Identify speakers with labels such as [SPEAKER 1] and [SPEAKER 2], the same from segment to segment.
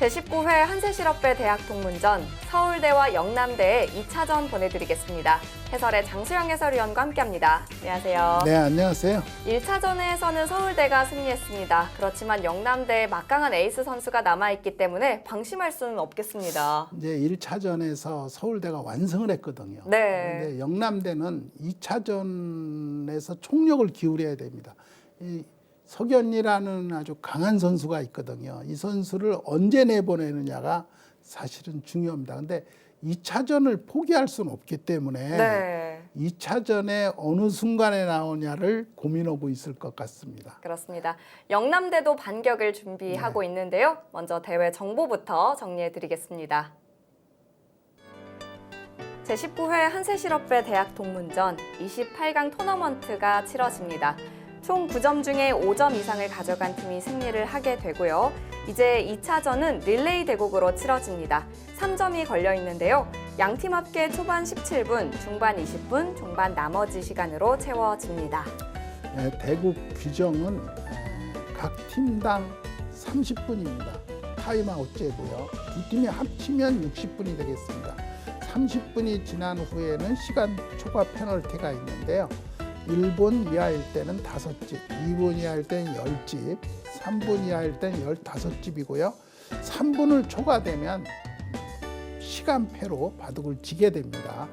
[SPEAKER 1] 제19회 한세실업배 대학 동문전, 서울대와 영남대의 2차전 보내드리겠습니다. 해설의 장수영 해설위원과 함께합니다. 안녕하세요.
[SPEAKER 2] 네, 안녕하세요.
[SPEAKER 1] 1차전에서는 서울대가 승리했습니다. 그렇지만 영남대에 막강한 에이스 선수가 남아있기 때문에 방심할 수는 없겠습니다.
[SPEAKER 2] 이제 1차전에서 서울대가 완승을 했거든요.
[SPEAKER 1] 네.
[SPEAKER 2] 그런데 영남대는 2차전에서 총력을 기울여야 됩니다. 이 석연이라는 아주 강한 선수가 있거든요. 이 선수를 언제 내보내느냐가 사실은 중요합니다. 근데 2차전을 포기할 수는 없기 때문에
[SPEAKER 1] 네.
[SPEAKER 2] 2차전에 어느 순간에 나오냐를 고민하고 있을 것 같습니다.
[SPEAKER 1] 그렇습니다. 영남대도 반격을 준비하고 있는데요. 먼저 대회 정보부터 정리해드리겠습니다. 제19회 한세실업배 대학 동문전 28강 토너먼트가 치러집니다. 총 9점 중에 5점 이상을 가져간 팀이 승리를 하게 되고요. 이제 2차전은 릴레이 대국으로 치러집니다. 3점이 걸려 있는데요. 양팀 합계 초반 17분, 중반 20분, 종반 나머지 시간으로 채워집니다.
[SPEAKER 2] 네, 대국 규정은 각 팀당 30분입니다. 타임아웃제고요. 두 팀이 합치면 60분이 되겠습니다. 30분이 지난 후에는 시간 초과 페널티가 있는데요. 1분 이하일 때는 5집, 2분 이하일 때는 10집, 3분 이하일 때는 15집이고요. 3분을 초과되면 시간패로 바둑을 지게 됩니다.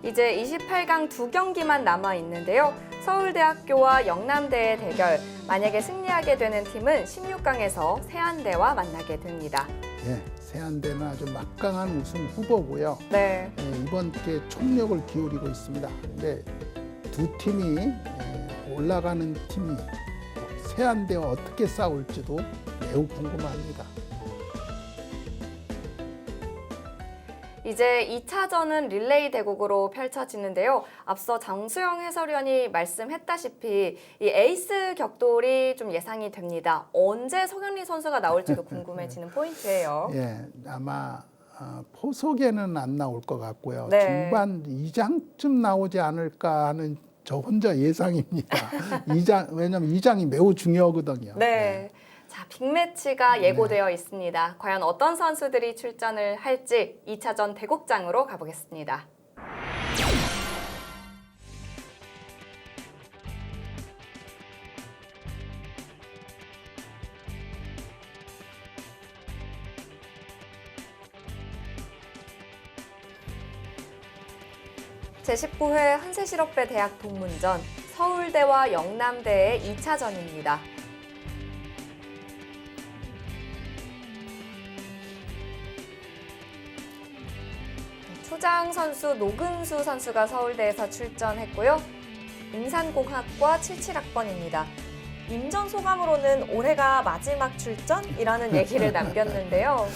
[SPEAKER 1] 이제 28강 두 경기만 남아 있는데요. 서울대학교와 영남대의 대결. 만약에 승리하게 되는 팀은 16강에서 세안대와 만나게 됩니다.
[SPEAKER 2] 네, 세안대는 아주 막강한 우승 후보고요.
[SPEAKER 1] 네.
[SPEAKER 2] 이번 기회에 총력을 기울이고 있습니다. 근데 두 팀이 올라가는 팀이 세안대와 어떻게 싸울지도 매우 궁금합니다.
[SPEAKER 1] 이제 2차전은 릴레이 대국으로 펼쳐지는데요. 앞서 장수영 해설위원이 말씀했다시피 이 에이스 격돌이 좀 예상이 됩니다. 언제 석연리 선수가 나올지도 궁금해지는 포인트예요.
[SPEAKER 2] 예, 아마 포석에는 안 나올 것 같고요.
[SPEAKER 1] 네.
[SPEAKER 2] 중반 2장쯤 나오지 않을까 하는 저 혼자 예상입니다. 2장, 왜냐하면 2장이 매우 중요하거든요.
[SPEAKER 1] 네. 자, 빅매치가 예고되어 있습니다. 과연 어떤 선수들이 출전을 할지 2차전 대국장으로 가보겠습니다. 제19회 한세실업배 대학 동문전, 서울대와 영남대의 2차전입니다. 초장 선수 노근수 선수가 서울대에서 출전했고요. 인산공학과 77학번입니다. 임전 소감으로는 올해가 마지막 출전이라는 얘기를 남겼는데요.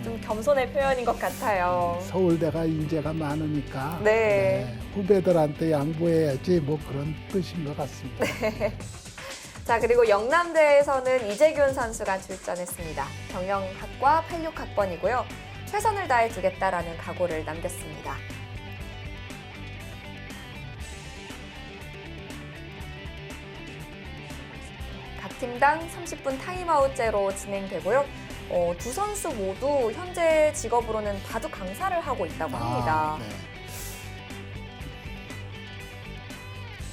[SPEAKER 1] 좀 겸손의 표현인 것 같아요.
[SPEAKER 2] 서울대가 인재가 많으니까
[SPEAKER 1] 네.
[SPEAKER 2] 후배들한테 양보해야지 뭐 그런 뜻인 것 같습니다.
[SPEAKER 1] 자, 그리고 영남대에서는 이재균 선수가 출전했습니다. 경영학과 86학번이고요. 최선을 다해 주겠다라는 각오를 남겼습니다. 각 팀당 30분 타임아웃제로 진행되고요. 두 선수 모두 현재 직업으로는 바둑 강사를 하고 있다고 합니다.
[SPEAKER 2] 네.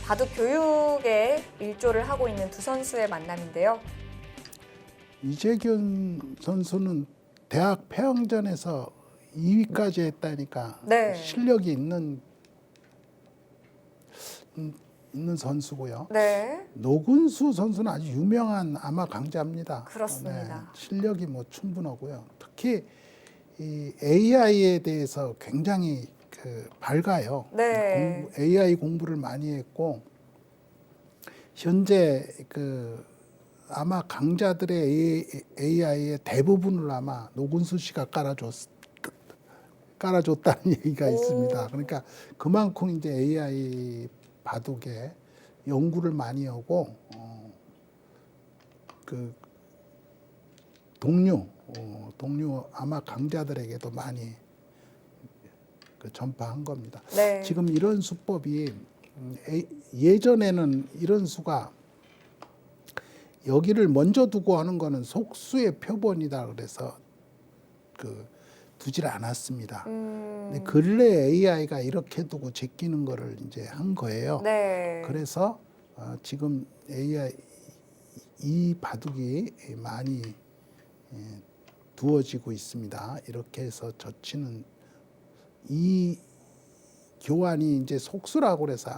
[SPEAKER 1] 바둑 교육에 일조를 하고 있는 두 선수의 만남인데요.
[SPEAKER 2] 이재균 선수는 대학 폐왕전에서 2위까지 했다니까
[SPEAKER 1] 네.
[SPEAKER 2] 실력이 있는 선수고요.
[SPEAKER 1] 네.
[SPEAKER 2] 노근수 선수는 아주 유명한 아마 강자입니다.
[SPEAKER 1] 그렇습니다.
[SPEAKER 2] 실력이 뭐 충분하고요. 특히 이 AI에 대해서 굉장히 밝아요.
[SPEAKER 1] 네.
[SPEAKER 2] AI 공부를 많이 했고 현재 아마 강자들의 AI의 대부분을 아마 노근수 씨가 깔아줬다는 얘기가 있습니다. 그러니까 그만큼 이제 AI 바둑에 연구를 많이 하고 동료 아마 강자들에게도 많이 전파한 겁니다.
[SPEAKER 1] 네.
[SPEAKER 2] 지금 이런 수법이 예전에는 이런 수가 여기를 먼저 두고 하는 거는 속수의 표본이다 그래서 두질 않았습니다. 근데 근래 AI가 이렇게 두고 제끼는 거를 이제 한 거예요.
[SPEAKER 1] 네.
[SPEAKER 2] 그래서 지금 AI 이 바둑이 많이 두어지고 있습니다. 이렇게 해서 젖히는 이 교환이 이제 속수라고 그래서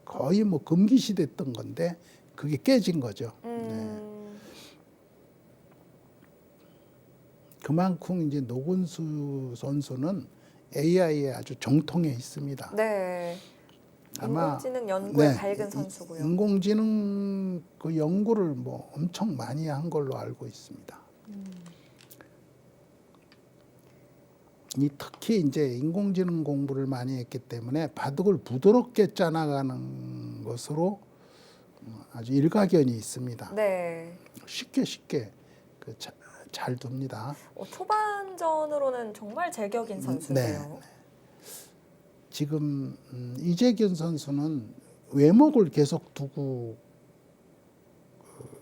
[SPEAKER 2] 거의 뭐 금기시됐던 건데 그게 깨진 거죠. 그만큼 이제 노근수 선수는 AI에 아주 정통해 있습니다.
[SPEAKER 1] 네.
[SPEAKER 2] 아마
[SPEAKER 1] 인공지능 연구에
[SPEAKER 2] 네,
[SPEAKER 1] 밝은 선수고요.
[SPEAKER 2] 인공지능 그 연구를 뭐 엄청 많이 한 걸로 알고 있습니다. 이 특히 이제 인공지능 공부를 많이 했기 때문에 바둑을 부드럽게 짜나가는 것으로 아주 일가견이 있습니다.
[SPEAKER 1] 네.
[SPEAKER 2] 쉽게 잘 둡니다.
[SPEAKER 1] 초반전으로는 정말 제격인 선수네요.
[SPEAKER 2] 지금 이재균 선수는 외목을 계속 두고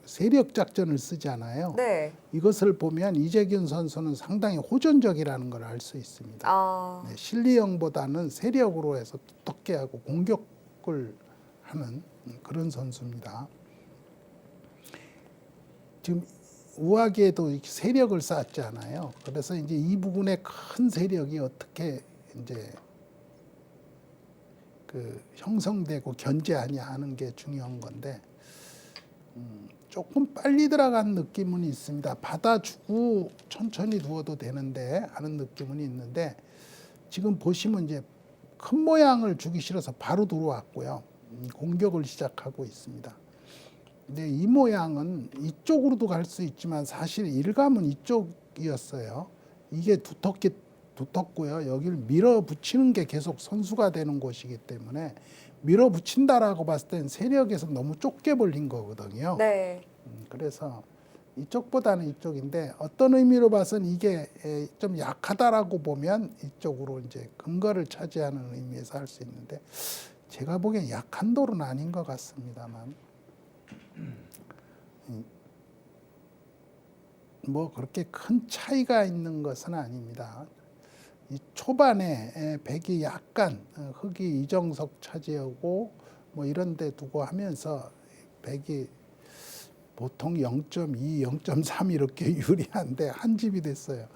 [SPEAKER 2] 세력 작전을 쓰잖아요.
[SPEAKER 1] 네.
[SPEAKER 2] 이것을 보면 이재균 선수는 상당히 호전적이라는 걸 알 수 있습니다.
[SPEAKER 1] 아,
[SPEAKER 2] 네, 실리형보다는 세력으로 해서 두텁게 하고 공격을 하는 그런 선수입니다. 지금 우아기에도 이렇게 세력을 쌓았잖아요. 그래서 이제 이 부분에 큰 세력이 어떻게 이제 형성되고 견제하냐 하는 게 중요한 건데 조금 빨리 들어간 느낌은 있습니다. 받아주고 천천히 두어도 되는데 하는 느낌은 있는데 지금 보시면 이제 큰 모양을 주기 싫어서 바로 들어왔고요. 공격을 시작하고 있습니다. 근데 이 모양은 이쪽으로도 갈 수 있지만 사실 일감은 이쪽이었어요. 이게 두텁고요. 여기를 밀어붙이는 게 계속 선수가 되는 곳이기 때문에 밀어붙인다라고 봤을 땐 세력에서 너무 좁게 벌린 거거든요.
[SPEAKER 1] 네.
[SPEAKER 2] 그래서 이쪽보다는 이쪽인데 어떤 의미로 봐서는 이게 좀 약하다라고 보면 이쪽으로 이제 근거를 차지하는 의미에서 할 수 있는데 제가 보기엔 약한 돌은 아닌 것 같습니다만 뭐 그렇게 큰 차이가 있는 것은 아닙니다. 이 초반에 백이 약간 흑이 이정석 차지하고 뭐 이런 데 두고 하면서 백이 보통 0.2, 0.3 이렇게 유리한데 한 집이 됐어요.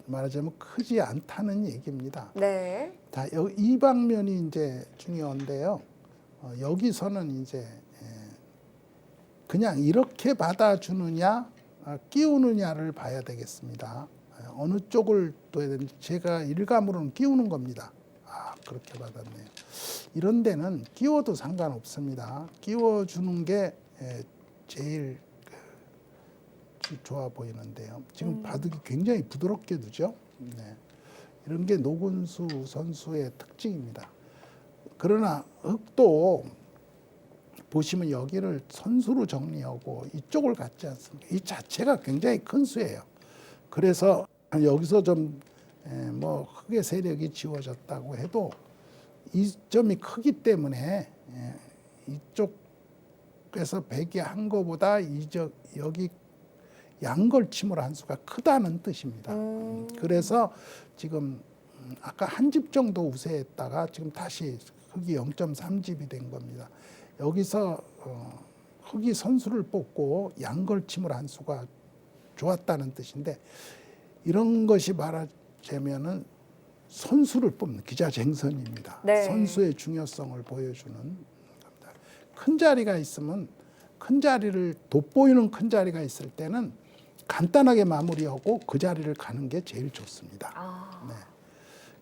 [SPEAKER 2] 말하자면 크지 않다는 얘기입니다.
[SPEAKER 1] 네.
[SPEAKER 2] 자, 이 방면이 이제 중요한데요. 여기서는 이제 그냥 이렇게 받아주느냐, 끼우느냐를 봐야 되겠습니다. 어느 쪽을 둬야 되는지 제가 일감으로는 끼우는 겁니다. 그렇게 받았네요. 이런 데는 끼워도 상관없습니다. 끼워주는 게 제일 좋아 보이는데요. 지금 바둑이 굉장히 부드럽게 두죠. 네. 이런 게 노근수 선수의 특징입니다. 그러나 흑도 보시면 여기를 선수로 정리하고 이쪽을 갖지 않습니다. 이 자체가 굉장히 큰 수예요. 그래서 여기서 좀 뭐 흑의 세력이 지워졌다고 해도 이 점이 크기 때문에 이쪽에서 백이 한 거보다 여기 양걸침을 한 수가 크다는 뜻입니다. 그래서 지금 아까 한 집 정도 우세했다가 지금 다시 흑이 0.3집이 된 겁니다. 여기서 흑이 선수를 뽑고 양걸침을 한 수가 좋았다는 뜻인데 이런 것이 말하자면은 선수를 뽑는 기자쟁선입니다.
[SPEAKER 1] 네.
[SPEAKER 2] 선수의 중요성을 보여주는 겁니다. 큰 자리가 있으면 큰 자리를 돋보이는 큰 자리가 있을 때는 간단하게 마무리하고 그 자리를 가는 게 제일 좋습니다. 네.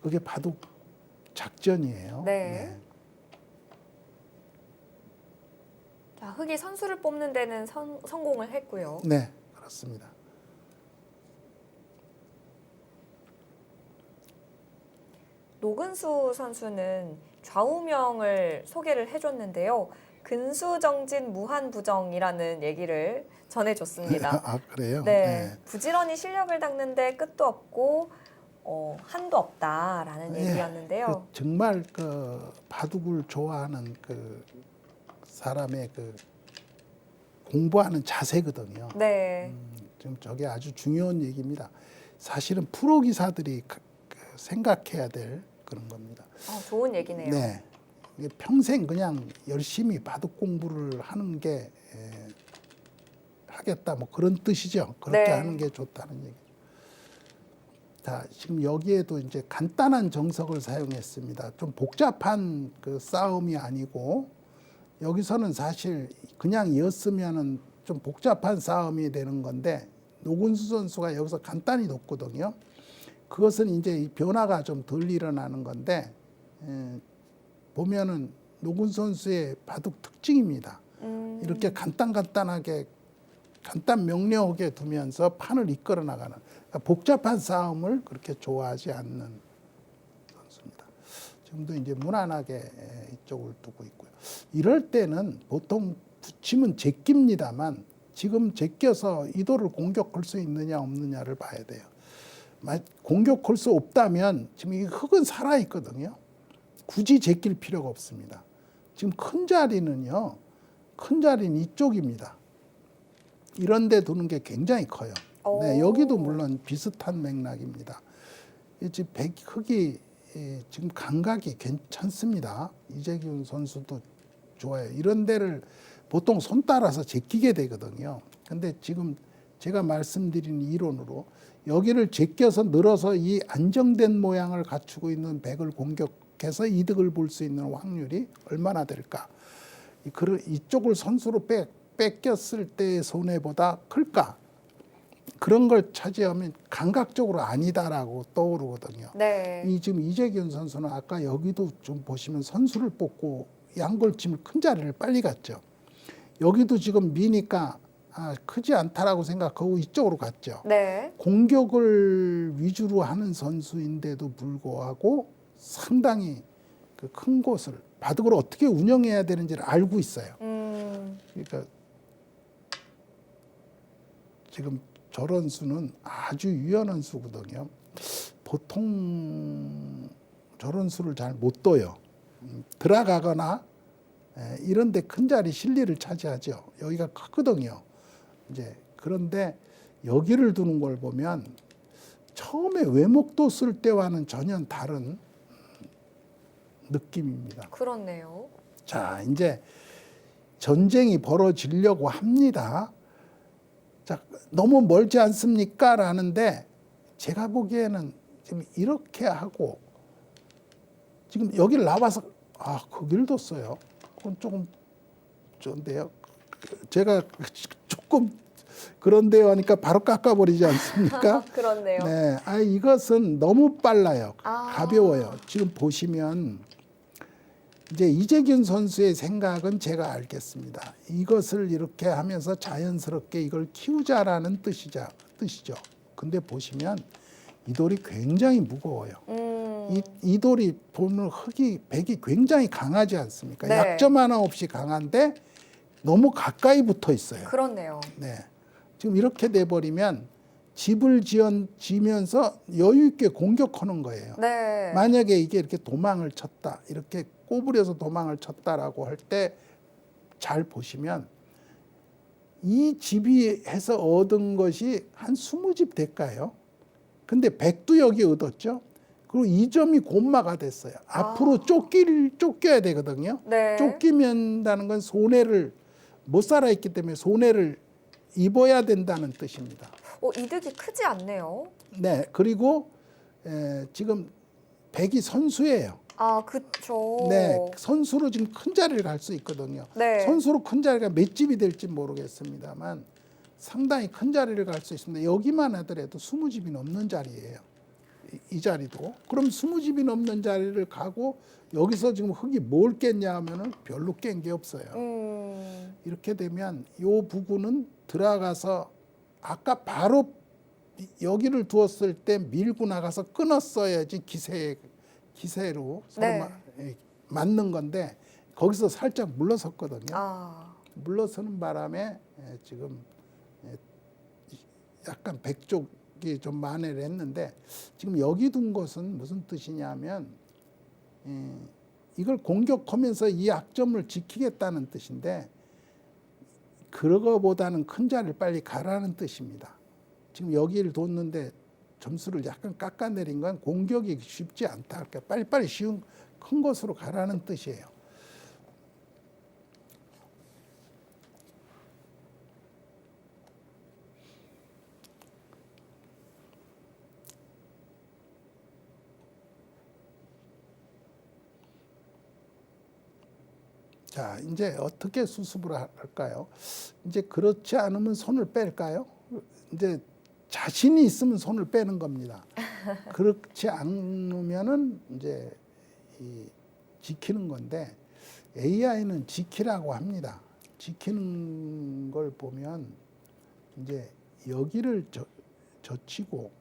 [SPEAKER 2] 그게 바둑 작전이에요.
[SPEAKER 1] 네. 자, 흑이 선수를 뽑는 데는 성공을 했고요.
[SPEAKER 2] 네, 그렇습니다.
[SPEAKER 1] 노근수 선수는 좌우명을 소개를 해줬는데요. 근수정진 무한부정이라는 얘기를 전해줬습니다.
[SPEAKER 2] 그래요?
[SPEAKER 1] 네, 부지런히 실력을 닦는데 끝도 없고 한도 없다라는 얘기였는데요.
[SPEAKER 2] 정말 바둑을 좋아하는 사람의 공부하는 자세거든요.
[SPEAKER 1] 네.
[SPEAKER 2] 지금 저게 아주 중요한 얘기입니다. 사실은 프로 기사들이 생각해야 될 그런 겁니다.
[SPEAKER 1] 좋은 얘기네요.
[SPEAKER 2] 네. 이게 평생 그냥 열심히 바둑 공부를 하는 게 하겠다 뭐 그런 뜻이죠. 그렇게
[SPEAKER 1] 네.
[SPEAKER 2] 하는 게 좋다는 얘기. 자, 지금 여기에도 이제 간단한 정석을 사용했습니다. 좀 복잡한 그 싸움이 아니고 여기서는 사실 그냥 이었으면은 좀 복잡한 싸움이 되는 건데 노근수 선수가 여기서 간단히 뒀거든요. 그것은 이제 이 변화가 좀 덜 일어나는 건데 보면은 노근수 선수의 바둑 특징입니다. 이렇게 간단하게 간단 명료하게 두면서 판을 이끌어 나가는 그러니까 복잡한 싸움을 그렇게 좋아하지 않는 선수입니다. 지금도 이제 무난하게 이쪽을 두고 있고요. 이럴 때는 보통 붙이면 제낍니다만 지금 제껴서 이도를 공격할 수 있느냐 없느냐를 봐야 돼요. 공격할 수 없다면 지금 이 흙은 살아 있거든요. 굳이 제낄 필요가 없습니다. 지금 큰 자리는요. 큰 자리는 이쪽입니다. 이런 데 두는 게 굉장히 커요. 네, 여기도 물론 비슷한 맥락입니다. 지금 흙이 지금 감각이 괜찮습니다. 이재균 선수도 좋아요. 이런 데를 보통 손 따라서 제끼게 되거든요. 근데 지금 제가 말씀드린 이론으로 여기를 제껴서 늘어서 이 안정된 모양을 갖추고 있는 백을 공격해서 이득을 볼 수 있는 확률이 얼마나 될까? 이쪽을 선수로 뺏겼을 때의 손해보다 클까? 그런 걸 차지하면 감각적으로 아니다라고 떠오르거든요.
[SPEAKER 1] 네.
[SPEAKER 2] 지금 이재균 선수는 아까 여기도 좀 보시면 선수를 뽑고 양골침을 큰 자리를 빨리 갔죠. 여기도 지금 미니까 크지 않다라고 생각하고 이쪽으로 갔죠.
[SPEAKER 1] 네.
[SPEAKER 2] 공격을 위주로 하는 선수인데도 불구하고 상당히 그 큰 곳을 바둑을 어떻게 운영해야 되는지를 알고 있어요. 그러니까 지금 저런 수는 아주 유연한 수거든요. 보통 저런 수를 잘 못 둬요. 들어가거나 이런 데 큰 자리 실리를 차지하죠. 여기가 크거든요. 이제 그런데 여기를 두는 걸 보면 처음에 외목도 쓸 때와는 전혀 다른 느낌입니다.
[SPEAKER 1] 그렇네요.
[SPEAKER 2] 자, 이제 전쟁이 벌어지려고 합니다. 자, 너무 멀지 않습니까? 라는데 제가 보기에는 지금 이렇게 하고 지금 여기를 나와서 거기를 뒀어요. 그건 조금 좋은데요. 제가 조금 그런데요 하니까 바로 깎아버리지 않습니까?
[SPEAKER 1] 그렇네요.
[SPEAKER 2] 네, 이것은 너무 빨라요. 가벼워요. 지금 보시면 이제 이재균 선수의 생각은 제가 알겠습니다. 이것을 이렇게 하면서 자연스럽게 이걸 키우자라는 뜻이죠. 근데 보시면 이 돌이 굉장히 무거워요. 이 돌이 보면 백이 굉장히 강하지 않습니까?
[SPEAKER 1] 네.
[SPEAKER 2] 약점 하나 없이 강한데 너무 가까이 붙어 있어요.
[SPEAKER 1] 그렇네요.
[SPEAKER 2] 네. 지금 이렇게 돼버리면 집을 지면서 여유 있게 공격하는 거예요.
[SPEAKER 1] 네.
[SPEAKER 2] 만약에 이게 이렇게 도망을 쳤다, 이렇게 꼬부려서 도망을 쳤다라고 할 때 잘 보시면 이 집이 해서 얻은 것이 한 20집 될까요? 근데 백도 여기 얻었죠. 그리고 이 점이 곤마가 됐어요. 앞으로 쫓겨야 되거든요.
[SPEAKER 1] 네.
[SPEAKER 2] 쫓기면다는 건 손해를 못 살아있기 때문에 손해를 입어야 된다는 뜻입니다.
[SPEAKER 1] 이득이 크지 않네요.
[SPEAKER 2] 네, 그리고 지금 백이 선수예요.
[SPEAKER 1] 그렇죠.
[SPEAKER 2] 네, 선수로 지금 큰 자리를 갈 수 있거든요.
[SPEAKER 1] 네.
[SPEAKER 2] 선수로 큰 자리가 몇 집이 될지 모르겠습니다만 상당히 큰 자리를 갈 수 있습니다. 여기만 하더라도 20집이 넘는 자리예요. 이 자리도. 그럼 20집이 넘는 자리를 가고 여기서 지금 흙이 뭘 깼냐 하면은 별로 깬 게 없어요. 이렇게 되면 요 부분은 들어가서 아까 바로 여기를 두었을 때 밀고 나가서 끊었어야지 기세로 서로
[SPEAKER 1] 네.
[SPEAKER 2] 맞는 건데 거기서 살짝 물러섰거든요. 물러서는 바람에 지금 약간 백쪽이 좀 만회를 했는데 지금 여기 둔 것은 무슨 뜻이냐면 이걸 공격하면서 이 약점을 지키겠다는 뜻인데 그거보다는 큰 자리를 빨리 가라는 뜻입니다. 지금 여기를 뒀는데 점수를 약간 깎아내린 건 공격이 쉽지 않다. 그러니까 빨리빨리 쉬운 큰 곳으로 가라는 뜻이에요. 자, 이제 어떻게 수습을 할까요? 이제 그렇지 않으면 손을 뺄까요? 이제 자신이 있으면 손을 빼는 겁니다. 그렇지 않으면은 이제 지키는 건데 AI는 지키라고 합니다. 지키는 걸 보면 이제 여기를 젖히고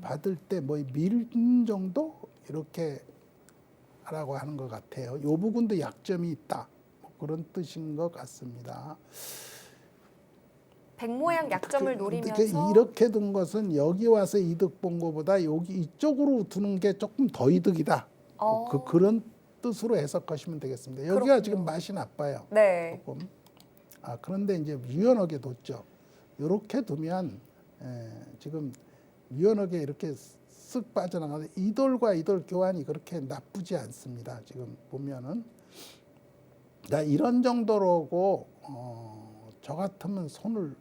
[SPEAKER 2] 받을 때 뭐 밀 정도 이렇게 하라고 하는 것 같아요. 이 부분도 약점이 있다. 뭐 그런 뜻인 것 같습니다.
[SPEAKER 1] 백 모양 약점을 노리면서
[SPEAKER 2] 이렇게 둔 것은 여기 와서 이득 본 것보다 여기 이쪽으로 두는 게 조금 더 이득이다. 그런 뜻으로 해석하시면 되겠습니다. 여기가
[SPEAKER 1] 그렇군요.
[SPEAKER 2] 지금 맛이 나빠요.
[SPEAKER 1] 네.
[SPEAKER 2] 조금. 그런데 이제 유연하게 뒀죠. 이렇게 두면 지금 유연하게 이렇게 쓱 빠져나가는데 이 돌과 이 돌 교환이 그렇게 나쁘지 않습니다. 지금 보면은 이런 정도로고 저 같으면 손을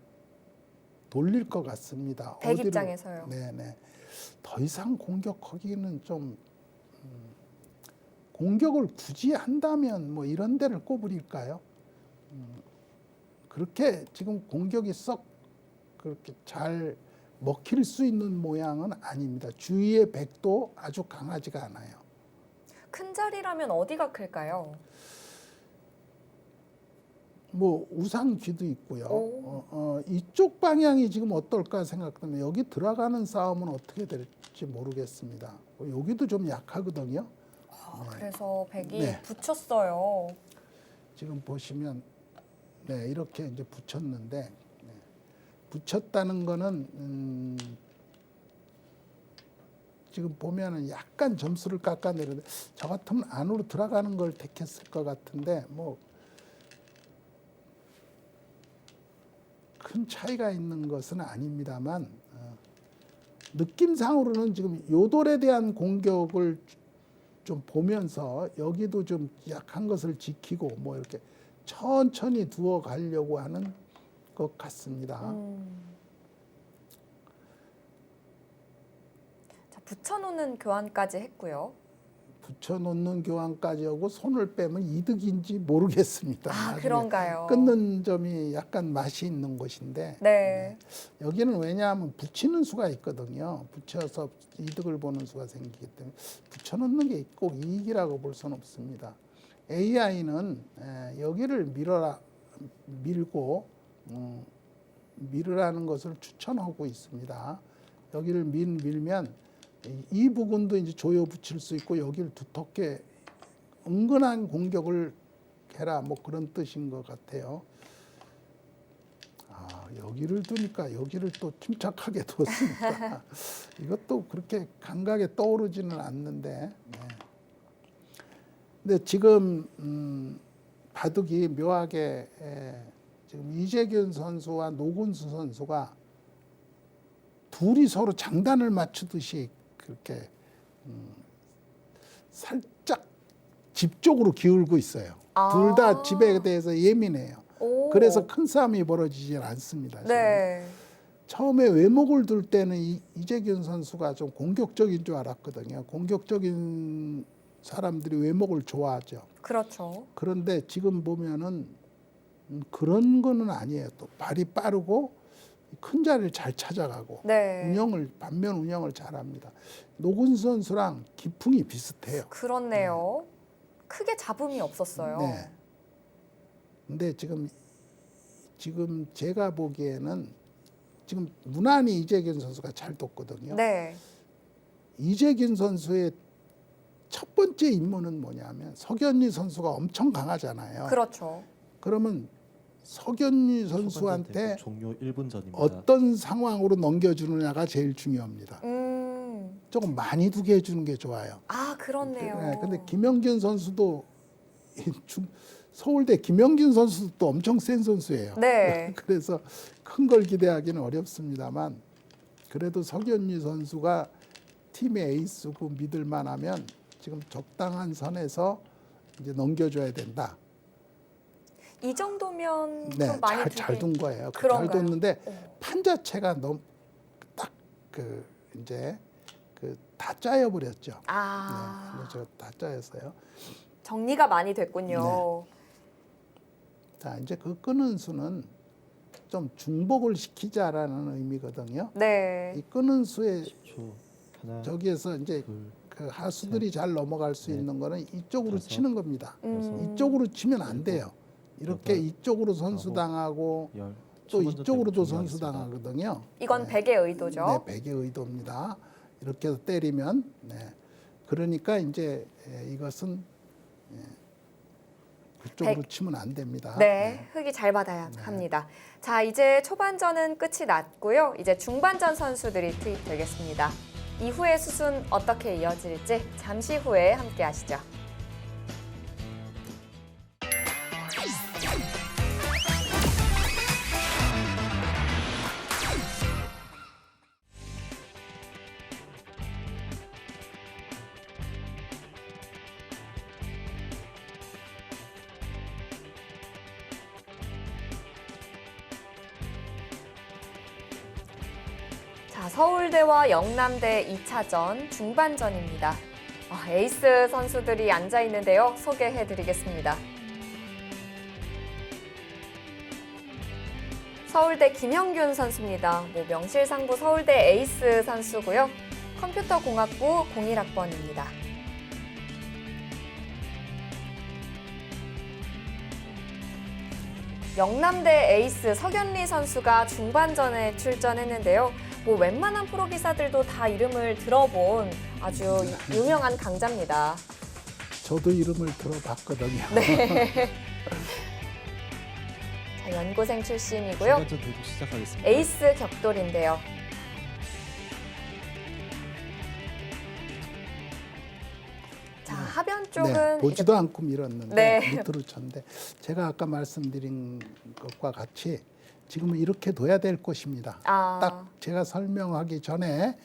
[SPEAKER 2] 돌릴 것 같습니다.
[SPEAKER 1] 백 입장에서요.
[SPEAKER 2] 네네. 더 이상 공격하기는 좀 공격을 굳이 한다면 뭐 이런 데를 꼽으릴까요? 그렇게 지금 공격이 썩 그렇게 잘 먹힐 수 있는 모양은 아닙니다. 주위의 백도 아주 강하지가 않아요.
[SPEAKER 1] 큰 자리라면 어디가 클까요?
[SPEAKER 2] 뭐 우상쥐도 있고요. 이쪽 방향이 지금 어떨까 생각하면 여기 들어가는 싸움은 어떻게 될지 모르겠습니다. 여기도 좀 약하거든요.
[SPEAKER 1] 그래서 백이
[SPEAKER 2] 네.
[SPEAKER 1] 붙였어요.
[SPEAKER 2] 지금 보시면 이렇게 이제 붙였는데 붙였다는 거는 지금 보면은 약간 점수를 깎아내는데 저 같으면 안으로 들어가는 걸 택했을 것 같은데 뭐 큰 차이가 있는 것은 아닙니다만 느낌상으로는 지금 요돌에 대한 공격을 좀 보면서 여기도 좀 약한 것을 지키고 뭐 이렇게 천천히 두어 가려고 하는 것 같습니다.
[SPEAKER 1] 자, 붙여놓는 교환까지 했고요.
[SPEAKER 2] 붙여놓는 교환까지 하고 손을 빼면 이득인지 모르겠습니다. 나중에
[SPEAKER 1] 그런가요?
[SPEAKER 2] 끊는 점이 약간 맛이 있는 곳인데
[SPEAKER 1] 네.
[SPEAKER 2] 여기는 왜냐하면 붙이는 수가 있거든요. 붙여서 이득을 보는 수가 생기기 때문에 붙여놓는 게 꼭 이익이라고 볼 수는 없습니다. AI는 여기를 밀고 밀으라는 것을 추천하고 있습니다. 여기를 밀면 이 부분도 이제 조여 붙일 수 있고 여기를 두텁게 은근한 공격을 해라 뭐 그런 뜻인 것 같아요. 여기를 두니까 여기를 또 침착하게 뒀습니다. 이것도 그렇게 감각에 떠오르지는 않는데. 근데 지금 바둑이 묘하게 지금 이재균 선수와 노근수 선수가 둘이 서로 장단을 맞추듯이 그렇게 살짝 집 쪽으로 기울고 있어요. 둘 다 집에 대해서 예민해요. 그래서 큰 싸움이 벌어지지 않습니다.
[SPEAKER 1] 네.
[SPEAKER 2] 처음에 외목을 둘 때는 이재균 선수가 좀 공격적인 줄 알았거든요. 공격적인 사람들이 외목을 좋아하죠.
[SPEAKER 1] 그렇죠.
[SPEAKER 2] 그런데 지금 보면은 그런 거는 아니에요. 또 발이 빠르고 큰 자리를 잘 찾아가고
[SPEAKER 1] 네.
[SPEAKER 2] 반면 운영을 잘합니다. 노근수 선수랑 기풍이 비슷해요.
[SPEAKER 1] 그렇네요. 크게 잡음이 없었어요.
[SPEAKER 2] 네. 근데 지금 제가 보기에는 지금 무난히 이재균 선수가 잘 뒀거든요.
[SPEAKER 1] 네.
[SPEAKER 2] 이재균 선수의 첫 번째 임무는 뭐냐면 석연리 선수가 엄청 강하잖아요.
[SPEAKER 1] 그렇죠.
[SPEAKER 2] 그러면 석연리 선수한테
[SPEAKER 3] 종료 1분 전입니다.
[SPEAKER 2] 어떤 상황으로 넘겨주느냐가 제일 중요합니다. 조금 많이 두게 해주는 게 좋아요.
[SPEAKER 1] 그렇네요.
[SPEAKER 2] 근데 김영균 선수도 서울대 김영균 선수도 엄청 센 선수예요.
[SPEAKER 1] 네.
[SPEAKER 2] 그래서 큰 걸 기대하기는 어렵습니다만 그래도 석연리 선수가 팀의 에이스고 믿을 만하면 지금 적당한 선에서 이제 넘겨줘야 된다.
[SPEAKER 1] 이 정도면
[SPEAKER 2] 네,
[SPEAKER 1] 좀 많이
[SPEAKER 2] 잘 둔 거예요. 잘
[SPEAKER 1] 그런가요?
[SPEAKER 2] 뒀는데 판 자체가 너무 딱 그 이제 그 다 짜여버렸죠.
[SPEAKER 1] 아,
[SPEAKER 2] 네, 그래서 다 짜였어요.
[SPEAKER 1] 정리가 많이 됐군요.
[SPEAKER 2] 자, 이제 그 끄는 수는 좀 중복을 시키자라는 의미거든요.
[SPEAKER 1] 네.
[SPEAKER 2] 이 끄는 수의
[SPEAKER 3] 10초. 하나,
[SPEAKER 2] 저기에서 이제
[SPEAKER 3] 둘,
[SPEAKER 2] 그 하수들이 잘 넘어갈 수
[SPEAKER 3] 넷,
[SPEAKER 2] 있는 거는 이쪽으로
[SPEAKER 3] 다섯,
[SPEAKER 2] 치는 겁니다. 이쪽으로 치면 안 돼요. 이렇게
[SPEAKER 3] 여덟,
[SPEAKER 2] 이쪽으로 선수
[SPEAKER 3] 아홉,
[SPEAKER 2] 당하고
[SPEAKER 3] 열.
[SPEAKER 2] 또
[SPEAKER 3] 첫 번째
[SPEAKER 2] 이쪽으로도
[SPEAKER 3] 때부터
[SPEAKER 2] 선수
[SPEAKER 3] 정리하겠습니다.
[SPEAKER 2] 당하거든요.
[SPEAKER 1] 이건 백의 의도죠.
[SPEAKER 2] 네, 백의 의도입니다. 이렇게 해서 때리면 그러니까 이제 이것은 그쪽으로 치면 안 됩니다.
[SPEAKER 1] 네, 흙이 잘 받아야 합니다. 자, 이제 초반전은 끝이 났고요. 이제 중반전 선수들이 투입되겠습니다. 이후의 수순 어떻게 이어질지 잠시 후에 함께 하시죠. 자, 서울대와 영남대 2차전 중반전입니다. 에이스 선수들이 앉아 있는데요. 소개해 드리겠습니다. 서울대 김영균 선수입니다. 명실상부 서울대 에이스 선수고요. 컴퓨터공학부 01학번입니다. 영남대 에이스 석연리 선수가 중반전에 출전했는데요. 웬만한 프로 기사들도 다 이름을 들어본 아주 유명한 강자입니다.
[SPEAKER 2] 저도 이름을 들어봤거든요.
[SPEAKER 1] 네. 자, 연고생 출신이고요.
[SPEAKER 3] 중반전 대국 시작하겠습니다.
[SPEAKER 1] 에이스 격돌인데요. 자, 하변 쪽은
[SPEAKER 2] 네, 보지도 않고 밀었는데
[SPEAKER 1] 네.
[SPEAKER 2] 밑으로 쳤는데 제가 아까 말씀드린 것과 같이 지금은 이렇게 둬야 될 것입니다.
[SPEAKER 1] 아.
[SPEAKER 2] 딱 제가 설명하기 전에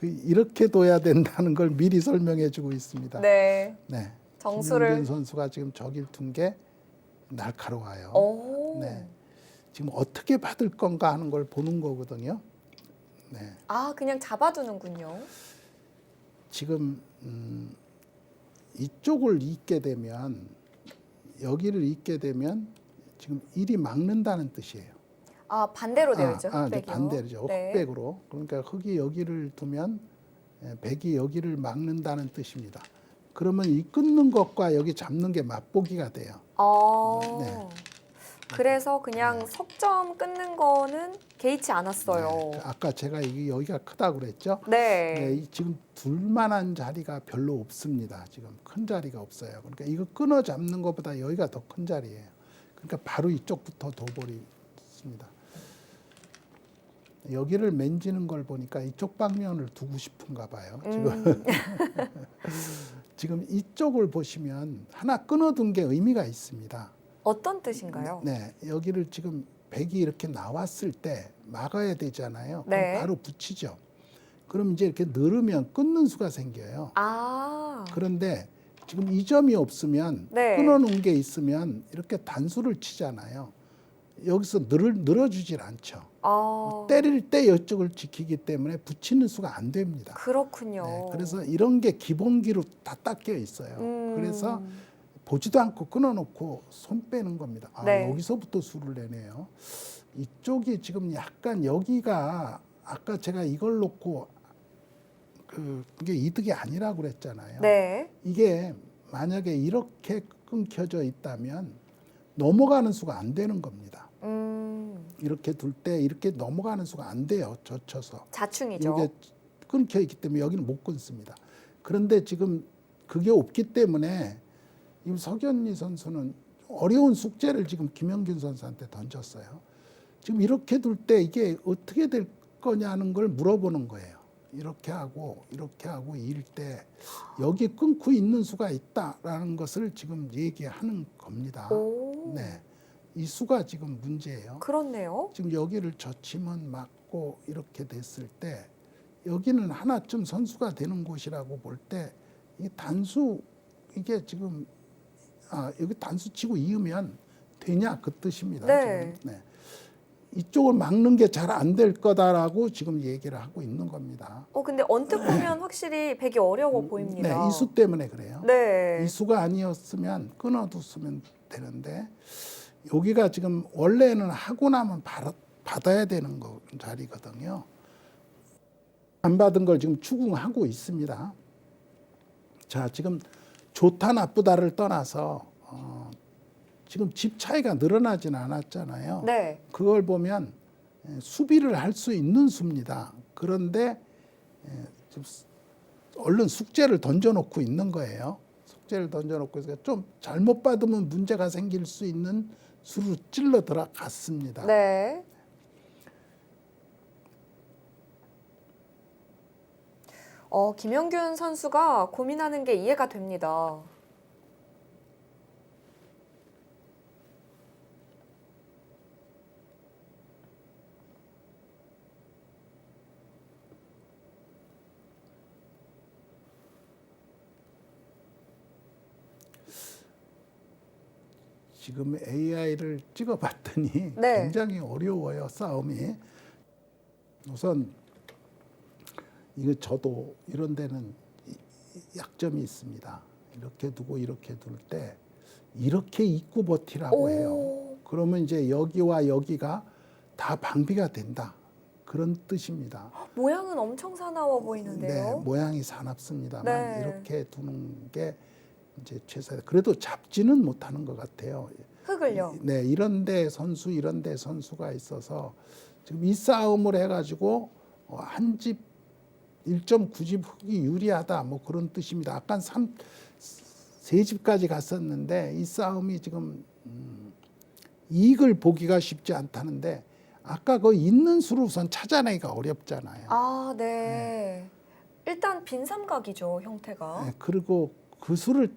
[SPEAKER 2] 이렇게 둬야 된다는 걸 미리 설명해 주고 있습니다.
[SPEAKER 1] 네.
[SPEAKER 2] 네.
[SPEAKER 1] 정수를
[SPEAKER 2] 김용균 선수가 지금 저길 둔 게 날카로워요.
[SPEAKER 1] 오.
[SPEAKER 2] 네. 지금 어떻게 받을 건가 하는 걸 보는 거거든요. 네.
[SPEAKER 1] 아, 그냥 잡아두는군요.
[SPEAKER 2] 지금 이쪽을 잇게 되면 여기를 잇게 되면 지금 일이 막는다는 뜻이에요.
[SPEAKER 1] 아, 반대로 되어 있죠.
[SPEAKER 2] 이제
[SPEAKER 1] 흑백이요.
[SPEAKER 2] 반대죠.
[SPEAKER 1] 네.
[SPEAKER 2] 흑백으로. 그러니까 흙이 여기를 두면 백이 여기를 막는다는 뜻입니다. 그러면 이 끊는 것과 여기 잡는 게 맛보기가 돼요.
[SPEAKER 1] 네. 그래서 그냥 석점 끊는 거는 개의치 않았어요.
[SPEAKER 2] 네. 아까 제가 여기가 크다고 그랬죠.
[SPEAKER 1] 네.
[SPEAKER 2] 네, 지금 둘만한 자리가 별로 없습니다. 지금 큰 자리가 없어요. 그러니까 이거 끊어 잡는 것보다 여기가 더 큰 자리예요. 그러니까 바로 이쪽부터 둬버리습니다. 여기를 맨지는 걸 보니까 이쪽 방면을 두고 싶은가 봐요. 지금 지금 이쪽을 보시면 하나 끊어둔 게 의미가 있습니다.
[SPEAKER 1] 어떤 뜻인가요?
[SPEAKER 2] 네, 여기를 지금 백이 이렇게 나왔을 때 막아야 되잖아요. 그럼
[SPEAKER 1] 네.
[SPEAKER 2] 바로 붙이죠. 그럼 이제 이렇게 늘으면 끊는 수가 생겨요.
[SPEAKER 1] 아.
[SPEAKER 2] 그런데 지금 이 점이 없으면
[SPEAKER 1] 네.
[SPEAKER 2] 끊어놓은 게 있으면 이렇게 단수를 치잖아요. 여기서 늘어주질 않죠.
[SPEAKER 1] 아.
[SPEAKER 2] 때릴 때 이쪽을 지키기 때문에 붙이는 수가 안 됩니다.
[SPEAKER 1] 그렇군요.
[SPEAKER 2] 네, 그래서 이런 게 기본기로 다 닦여 있어요. 그래서 보지도 않고 끊어놓고 손 빼는 겁니다. 아,
[SPEAKER 1] 네.
[SPEAKER 2] 여기서부터 수를 내네요. 이쪽이 지금 약간 여기가 아까 제가 이걸 놓고 그게 이득이 아니라고 그랬잖아요.
[SPEAKER 1] 네.
[SPEAKER 2] 이게 만약에 이렇게 끊겨져 있다면 넘어가는 수가 안 되는 겁니다. 이렇게 둘 때 이렇게 넘어가는 수가 안 돼요. 젖혀서.
[SPEAKER 1] 자충이죠.
[SPEAKER 2] 이게 끊겨 있기 때문에 여기는 못 끊습니다. 그런데 지금 그게 없기 때문에 이 석연리 선수는 어려운 숙제를 지금 김영균 선수한테 던졌어요. 지금 이렇게 둘 때 이게 어떻게 될 거냐는 걸 물어보는 거예요. 이렇게 하고 이일 때 여기 끊고 있는 수가 있다라는 것을 지금 얘기하는 겁니다.
[SPEAKER 1] 오.
[SPEAKER 2] 네, 이 수가 지금 문제예요.
[SPEAKER 1] 그렇네요.
[SPEAKER 2] 지금 여기를 젖히면 맞고 이렇게 됐을 때 여기는 하나쯤 선수가 되는 곳이라고 볼 때 이 단수 이게 지금 여기 단수 치고 이으면 되냐 그 뜻입니다.
[SPEAKER 1] 네.
[SPEAKER 2] 지금. 네. 이쪽을 막는 게 잘 안 될 거다라고 지금 얘기를 하고 있는 겁니다.
[SPEAKER 1] 근데 언뜻 보면 확실히 배기 어려워 보입니다.
[SPEAKER 2] 네, 이 수 때문에 그래요.
[SPEAKER 1] 네.
[SPEAKER 2] 이 수가 아니었으면 끊어뒀으면 되는데 여기가 지금 원래는 하고 나면 받아야 되는 자리거든요. 안 받은 걸 지금 추궁하고 있습니다. 자, 지금 좋다 나쁘다를 떠나서 지금 집 차이가 늘어나진 않았잖아요.
[SPEAKER 1] 네.
[SPEAKER 2] 그걸 보면 수비를 할 수 있는 수입니다. 그런데 좀 얼른 숙제를 던져놓고 있는 거예요. 숙제를 던져놓고 있으니까 좀 잘못 받으면 문제가 생길 수 있는 수로 찔러 들어갔습니다.
[SPEAKER 1] 네. 김영균 선수가 고민하는 게 이해가 됩니다.
[SPEAKER 2] 지금 AI를 찍어봤더니
[SPEAKER 1] 네.
[SPEAKER 2] 굉장히 어려워요, 싸움이. 우선 이거 저도 이런 데는 약점이 있습니다. 이렇게 두고 이렇게 둘 때 이렇게 잊고 버티라고 해요. 그러면 이제 여기와 여기가 다 방비가 된다. 그런 뜻입니다.
[SPEAKER 1] 모양은 엄청 사나워
[SPEAKER 2] 네,
[SPEAKER 1] 보이는데요.
[SPEAKER 2] 모양이 사납습니다만
[SPEAKER 1] 네.
[SPEAKER 2] 이렇게 두는 게 이제 최선이다. 그래도 잡지는 못하는 것 같아요.
[SPEAKER 1] 흙을요.
[SPEAKER 2] 네, 이런데 선수가 있어서 지금 이 싸움을 해가지고 한 집 1.9집 흙이 유리하다 뭐 그런 뜻입니다. 아까 3집까지 갔었는데 이 싸움이 지금 이익을 보기가 쉽지 않다는데 아까 그 있는 수를 우선 찾아내기가 어렵잖아요.
[SPEAKER 1] 아, 네. 일단 빈삼각이죠, 형태가.
[SPEAKER 2] 네, 그리고 그 수를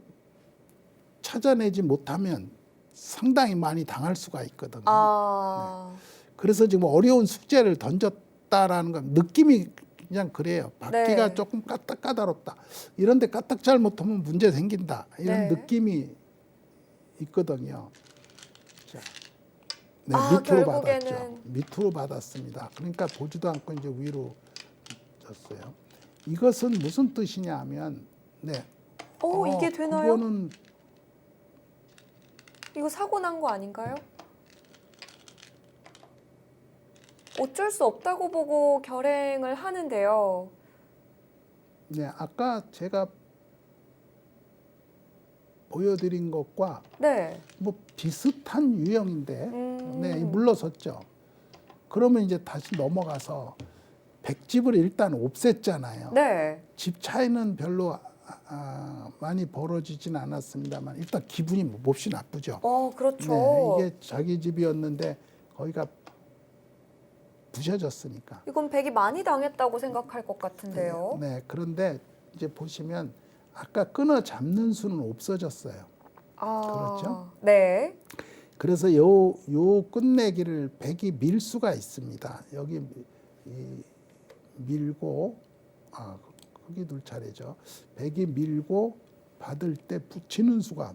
[SPEAKER 2] 찾아내지 못하면 상당히 많이 당할 수가 있거든요.
[SPEAKER 1] 아,
[SPEAKER 2] 그래서 지금 어려운 숙제를 던졌다라는 건 느낌이 그냥 그래요. 받기가
[SPEAKER 1] 네.
[SPEAKER 2] 조금 까딱까다롭다. 이런데 까딱 잘못하면 문제 생긴다. 이런
[SPEAKER 1] 네.
[SPEAKER 2] 느낌이 있거든요. 자, 네,
[SPEAKER 1] 아,
[SPEAKER 2] 밑으로
[SPEAKER 1] 결국에는-
[SPEAKER 2] 받았죠. 밑으로 받았습니다. 그러니까 보지도 않고 이제 위로 졌어요. 이것은 무슨 뜻이냐 하면 네.
[SPEAKER 1] 이게 되나요?
[SPEAKER 2] 그거는
[SPEAKER 1] 이거 사고 난 거 아닌가요? 어쩔 수 없다고 보고 결행을 하는데요.
[SPEAKER 2] 네, 아까 제가 보여드린 것과
[SPEAKER 1] 네.
[SPEAKER 2] 뭐 비슷한 유형인데 네,
[SPEAKER 1] 음.
[SPEAKER 2] 물러섰죠. 그러면 이제 다시 넘어가서 백집을 일단 없앴잖아요.
[SPEAKER 1] 네.
[SPEAKER 2] 집 차이는 별로 많이 벌어지진 않았습니다만 일단 기분이 몹시 나쁘죠.
[SPEAKER 1] 그렇죠.
[SPEAKER 2] 네, 이게 자기 집이었는데 거기가 부셔졌으니까.
[SPEAKER 1] 이건 백이 많이 당했다고 생각할 것 같은데요.
[SPEAKER 2] 네, 그런데 이제 보시면 아까 끊어 잡는 수는 없어졌어요. 그렇죠?
[SPEAKER 1] 네.
[SPEAKER 2] 그래서 요 끝내기를 백이 밀 수가 있습니다. 여기 밀고 흙이 둘 차례죠. 백이 밀고 받을 때 붙이는 수가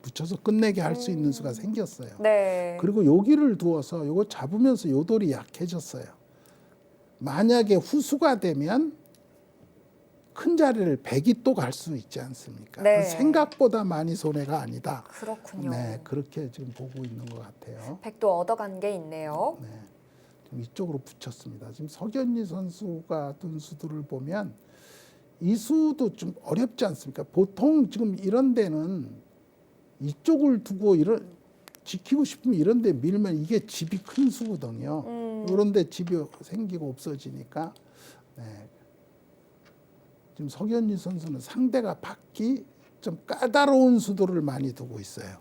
[SPEAKER 2] 붙여서 끝내게 할 수 있는 수가 생겼어요.
[SPEAKER 1] 네.
[SPEAKER 2] 그리고 여기를 두어서 요거 잡으면서 요 돌이 약해졌어요. 만약에 후수가 되면 큰 자리를 백이 또 갈 수 있지 않습니까?
[SPEAKER 1] 네.
[SPEAKER 2] 생각보다 많이 손해가 아니다.
[SPEAKER 1] 그렇군요.
[SPEAKER 2] 네, 그렇게 지금 보고 있는 것 같아요.
[SPEAKER 1] 백도 얻어간 게 있네요.
[SPEAKER 2] 네, 좀 이쪽으로 붙였습니다. 지금 석연리 선수가 둔 수들을 보면 이 수도 좀 어렵지 않습니까? 보통 지금 이런 데는 이쪽을 두고 지키고 싶으면 이런 데 밀면 이게 집이 큰 수거든요. 이런 데 집이 생기고 없어지니까 네. 지금 석연리 선수는 상대가 받기 좀 까다로운 수도를 많이 두고 있어요.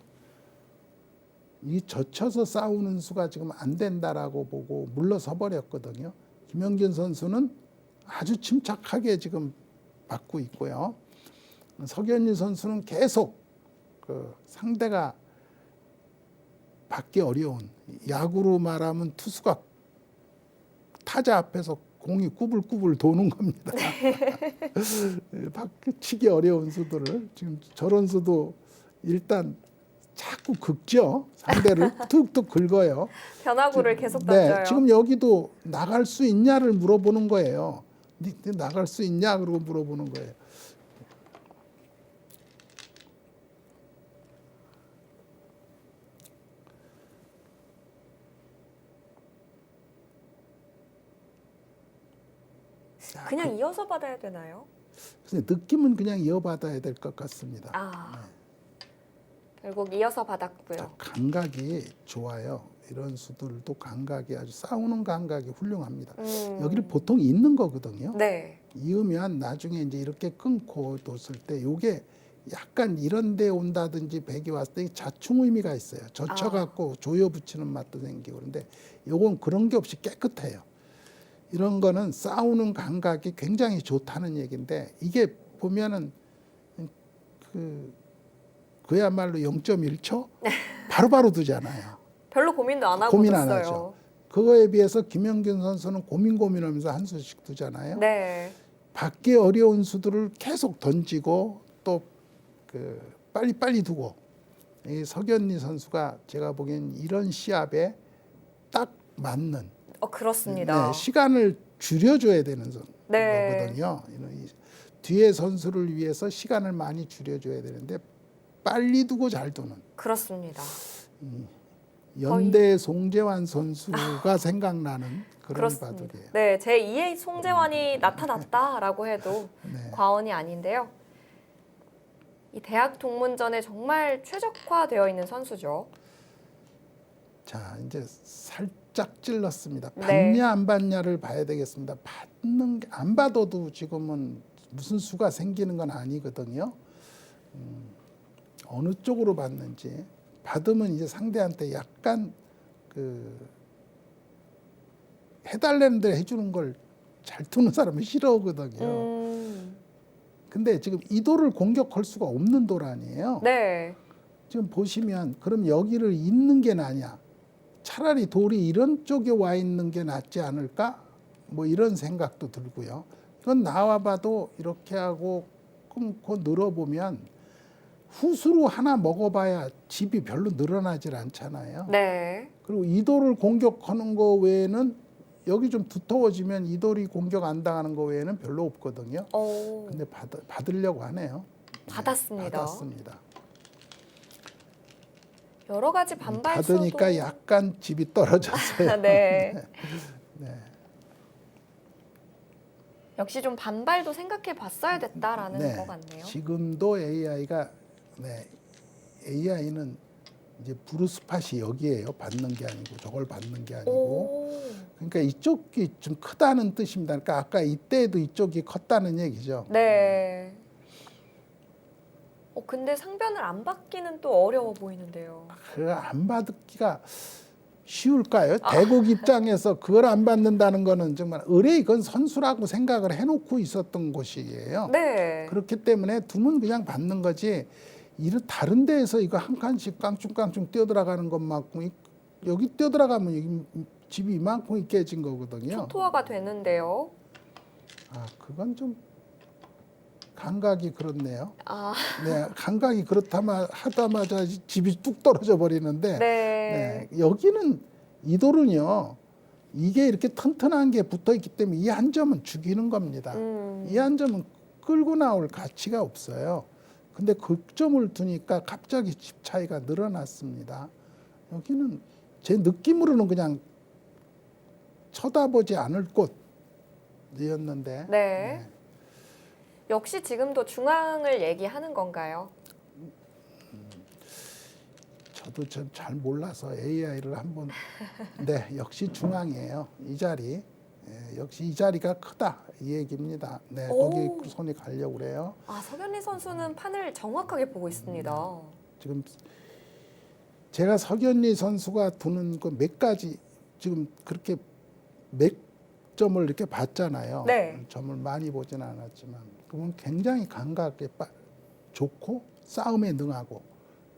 [SPEAKER 2] 이 젖혀서 싸우는 수가 지금 안 된다라고 보고 물러서 버렸거든요. 김영균 선수는 아주 침착하게 지금 받고 있고요. 석연희 선수는 계속 그 상대가 받기 어려운, 야구로 말하면 투수가 타자 앞에서 공이 꾸불꾸불 도는 겁니다. 치기 어려운 수들을 지금 저런 수도 일단 자꾸 긁죠. 상대를 툭툭 긁어요.
[SPEAKER 1] 변화구를 계속 던져요.
[SPEAKER 2] 네, 지금 여기도 나갈 수 있냐를 물어보는 거예요. 네 나갈 수 있냐 그러고 물어보는 거예요.
[SPEAKER 1] 그냥 이어서 받아야 되나요?
[SPEAKER 2] 그래서 느낌은 그냥 이어받아야 될 것 같습니다.
[SPEAKER 1] 아, 결국 이어서 받았고요.
[SPEAKER 2] 감각이 좋아요. 이런 수들도 감각이 아주 싸우는 감각이 훌륭합니다. 여기를 보통 잇는 거거든요.
[SPEAKER 1] 네.
[SPEAKER 2] 이으면 나중에 이제 이렇게 끊고 뒀을 때 요게 약간 이런 데 온다든지 백이 왔을 때 자충 의미가 있어요. 젖혀갖고 조여 붙이는 맛도 생기고 그런데 요건 그런 게 없이 깨끗해요. 이런 거는 싸우는 감각이 굉장히 좋다는 얘기인데 이게 보면은 그야말로 0.1초 바로바로 두잖아요.
[SPEAKER 1] 별로 고민도 안 하고
[SPEAKER 2] 고민 안
[SPEAKER 1] 뒀어요.
[SPEAKER 2] 하죠. 그거에 비해서 김영균 선수는 고민하면서 한 수씩 두잖아요.
[SPEAKER 1] 네.
[SPEAKER 2] 받기 어려운 수들을 계속 던지고 또 빨리빨리 두고 이 석연희 선수가 제가 보기엔 이런 시합에 딱 맞는
[SPEAKER 1] 그렇습니다.
[SPEAKER 2] 네, 시간을 줄여줘야 되는
[SPEAKER 1] 네.
[SPEAKER 2] 거거든요. 이 뒤에 선수를 위해서 시간을 많이 줄여줘야 되는데 빨리 두고 잘 두는
[SPEAKER 1] 그렇습니다.
[SPEAKER 2] 연대 송재환 선수가 생각나는 그런
[SPEAKER 1] 그렇습니다.
[SPEAKER 2] 바둑이에요.
[SPEAKER 1] 네, 제 2의 송재환이 나타났다라고 해도
[SPEAKER 2] 네.
[SPEAKER 1] 과언이 아닌데요. 이 대학 동문전에 정말 최적화되어 있는 선수죠.
[SPEAKER 2] 자, 이제 살짝 찔렀습니다.
[SPEAKER 1] 네.
[SPEAKER 2] 받냐 안 받냐를 봐야 되겠습니다. 안 받아도 지금은 무슨 수가 생기는 건 아니거든요. 어느 쪽으로 받는지 받으면 이제 상대한테 약간 해달라는 대로 해주는 걸 잘 두는 사람은 싫어하거든요. 근데 지금 이 돌을 공격할 수가 없는 돌 아니에요.
[SPEAKER 1] 네.
[SPEAKER 2] 지금 보시면 그럼 여기를 잇는 게 나냐? 차라리 돌이 이런 쪽에 와 있는 게 낫지 않을까? 뭐 이런 생각도 들고요. 이건 나와 봐도 이렇게 하고 끊고 늘어보면 후수로 하나 먹어봐야 집이 별로 늘어나질 않잖아요.
[SPEAKER 1] 네.
[SPEAKER 2] 그리고 이 돌을 공격하는 거 외에는 여기 좀 두터워지면 이 돌이 공격 안 당하는 거 외에는 별로 없거든요. 근데 받으려고 하네요.
[SPEAKER 1] 받았습니다.
[SPEAKER 2] 받았습니다.
[SPEAKER 1] 여러 가지 반발수도
[SPEAKER 2] 받으니까 약간 집이 떨어졌어요.
[SPEAKER 1] 네.
[SPEAKER 2] 네.
[SPEAKER 1] 역시 좀 반발도 생각해 봤어야 됐다라는 것 같네요.
[SPEAKER 2] 지금도 AI는 이제 브루스팟이 여기에요. 받는 게 아니고 저걸 받는 게 아니고. 그러니까 이쪽이 좀 크다는 뜻입니다. 그러니까 아까 이때도 이쪽이 컸다는 얘기죠.
[SPEAKER 1] 네. 근데 상변을 안 받기는 또 어려워 보이는데요.
[SPEAKER 2] 그걸 안 받기가 쉬울까요? 대국 입장에서 그걸 안 받는다는 거는 정말 의뢰 이건 선수라고 생각을 해놓고 있었던 곳이에요.
[SPEAKER 1] 네.
[SPEAKER 2] 그렇기 때문에 두면 그냥 받는 거지. 다른 데에서 이거 한 칸씩 깡충깡충 뛰어들어가는 것만큼 여기 뛰어들어가면 여기 집이 이만큼 깨진 거거든요.
[SPEAKER 1] 초토화가 되는데요.
[SPEAKER 2] 그건 좀 감각이 그렇네요.
[SPEAKER 1] 아,
[SPEAKER 2] 네, 감각이 하다마자 집이 뚝 떨어져 버리는데
[SPEAKER 1] 네.
[SPEAKER 2] 여기는 이 돌은요. 이게 이렇게 튼튼한 게 붙어 있기 때문에 이 한 점은 죽이는 겁니다. 이 한 점은 끌고 나올 가치가 없어요. 근데 극점을 두니까 갑자기 집 차이가 늘어났습니다. 여기는 제 느낌으로는 그냥 쳐다보지 않을 곳이었는데.
[SPEAKER 1] 네. 역시 지금도 중앙을 얘기하는 건가요?
[SPEAKER 2] 저도 좀 잘 몰라서 AI를 한번 네, 역시 중앙이에요. 이 자리. 역시 이 자리가 크다 이 얘기입니다. 네, 거기 손이 가려고 그래요.
[SPEAKER 1] 석연희 선수는 판을 정확하게 보고 있습니다.
[SPEAKER 2] 지금 제가 석연희 선수가 두는 그 몇 가지 지금 그렇게 점을 이렇게 봤잖아요.
[SPEAKER 1] 네.
[SPEAKER 2] 점을 많이 보지는 않았지만 그건 굉장히 감각에 좋고 싸움에 능하고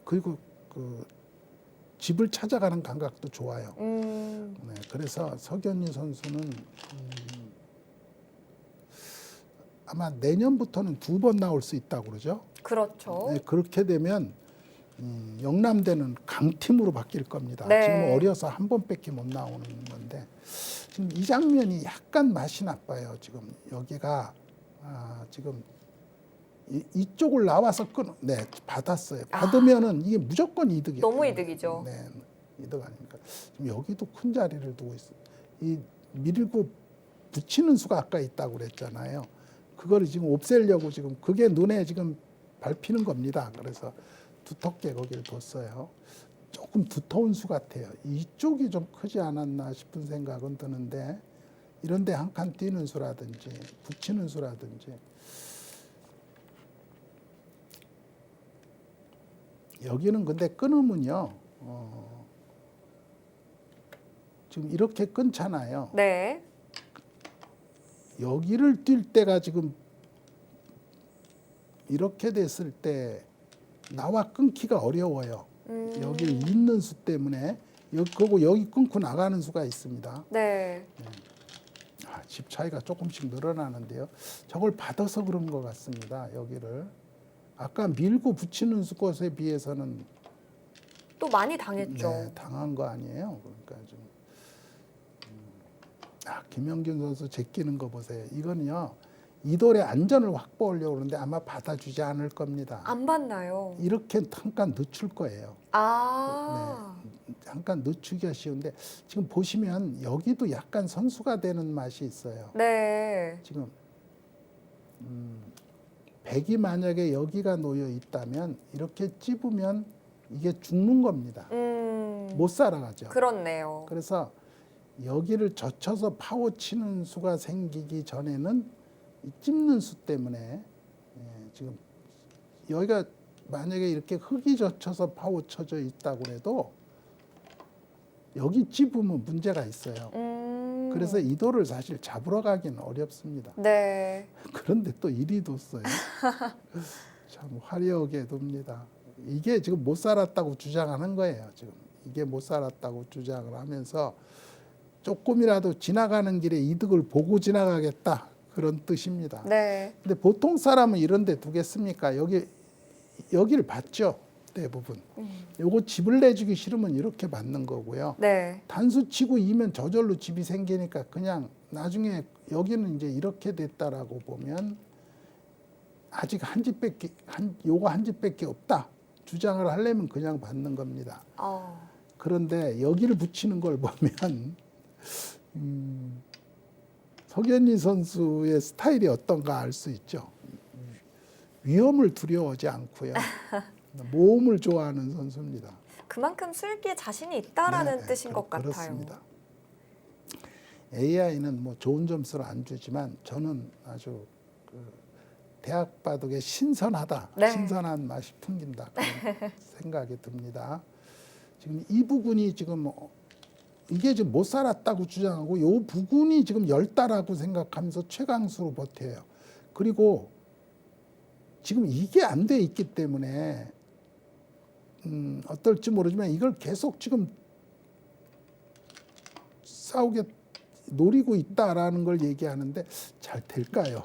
[SPEAKER 2] 그리고 그 집을 찾아가는 감각도 좋아요. 네, 그래서 석연희 선수는 아마 내년부터는 2번 나올 수 있다고 그러죠.
[SPEAKER 1] 그렇죠.
[SPEAKER 2] 네, 그렇게 되면 영남대는 강팀으로 바뀔 겁니다.
[SPEAKER 1] 네.
[SPEAKER 2] 지금 어려서 한 번밖에 못 나오는 건데 지금 이 장면이 약간 맛이 나빠요. 지금 여기가 지금 이쪽을 나와서 네, 받았어요. 받으면은 이게 무조건 이득이에요.
[SPEAKER 1] 너무 이득이죠.
[SPEAKER 2] 네, 이득 아닙니까? 지금 여기도 큰 자리를 두고 있어요. 이 밀고 붙이는 수가 아까 있다고 그랬잖아요. 그거를 지금 없애려고 지금 그게 눈에 지금 밟히는 겁니다. 그래서 두텁게 거기를 뒀어요. 조금 두터운 수 같아요. 이쪽이 좀 크지 않았나 싶은 생각은 드는데 이런 데 한 칸 뛰는 수라든지 붙이는 수라든지 여기는 근데 끊으면요. 지금 이렇게 끊잖아요.
[SPEAKER 1] 네.
[SPEAKER 2] 여기를 뛸 때가 지금 이렇게 됐을 때 나와 끊기가 어려워요. 여기 있는 수 때문에 여기 끊고 나가는 수가 있습니다.
[SPEAKER 1] 네.
[SPEAKER 2] 집 차이가 조금씩 늘어나는데요. 저걸 받아서 그런 것 같습니다. 여기를 아까 밀고 붙이는 수 것에 비해서는
[SPEAKER 1] 또 많이 당했죠.
[SPEAKER 2] 네, 당한 거 아니에요. 그러니까 좀 김영균 선수 제끼는 거 보세요. 이거는요. 이돌의 안전을 확보하려고 그러는데 아마 받아주지 않을 겁니다.
[SPEAKER 1] 안 봤나요?
[SPEAKER 2] 이렇게 잠깐 늦출 거예요. 잠깐 늦추기가 쉬운데 지금 보시면 여기도 약간 선수가 되는 맛이 있어요.
[SPEAKER 1] 네.
[SPEAKER 2] 지금 백이 만약에 여기가 놓여 있다면 이렇게 찝으면 이게 죽는 겁니다. 못 살아가죠.
[SPEAKER 1] 그렇네요.
[SPEAKER 2] 그래서 여기를 젖혀서 파워치는 수가 생기기 전에는 이 찝는 수 때문에 지금 여기가 만약에 이렇게 흙이 젖혀서 파워쳐져 있다고 해도 여기 찝으면 문제가 있어요. 그래서 이 돌을 사실 잡으러 가기는 어렵습니다.
[SPEAKER 1] 네.
[SPEAKER 2] 그런데 또 이리 뒀어요. 참 화려하게 둡니다. 이게 지금 못 살았다고 주장하는 거예요. 지금 이게 못 살았다고 주장을 하면서 조금이라도 지나가는 길에 이득을 보고 지나가겠다 그런 뜻입니다.
[SPEAKER 1] 네.
[SPEAKER 2] 근데 보통 사람은 이런 데 두겠습니까? 여기를 받죠. 대부분. 요거 집을 내주기 싫으면 이렇게 받는 거고요.
[SPEAKER 1] 네.
[SPEAKER 2] 단수 치고 이면 저절로 집이 생기니까 그냥 나중에 여기는 이제 이렇게 됐다라고 보면 아직 요거 한 집밖에 없다. 주장을 하려면 그냥 받는 겁니다. 그런데 여기를 붙이는 걸 보면 석연희 선수의 스타일이 어떤가 알 수 있죠. 위험을 두려워하지 않고요. 모험을 좋아하는 선수입니다.
[SPEAKER 1] 그만큼 술기에 자신이 있다라는 뜻인 것 같아요.
[SPEAKER 2] 그렇습니다. AI는 뭐 좋은 점수를 안 주지만 저는 아주 대학 바둑에 신선하다,
[SPEAKER 1] 네.
[SPEAKER 2] 신선한 맛이 풍긴다 그런 생각이 듭니다. 지금 이 부분이 지금 이게 지금 못 살았다고 주장하고 이 부분이 지금 열다라고 생각하면서 최강수로 버텨요. 그리고 지금 이게 안 돼 있기 때문에 어떨지 모르지만 이걸 계속 지금 싸우게 노리고 있다라는 걸 얘기하는데 잘 될까요?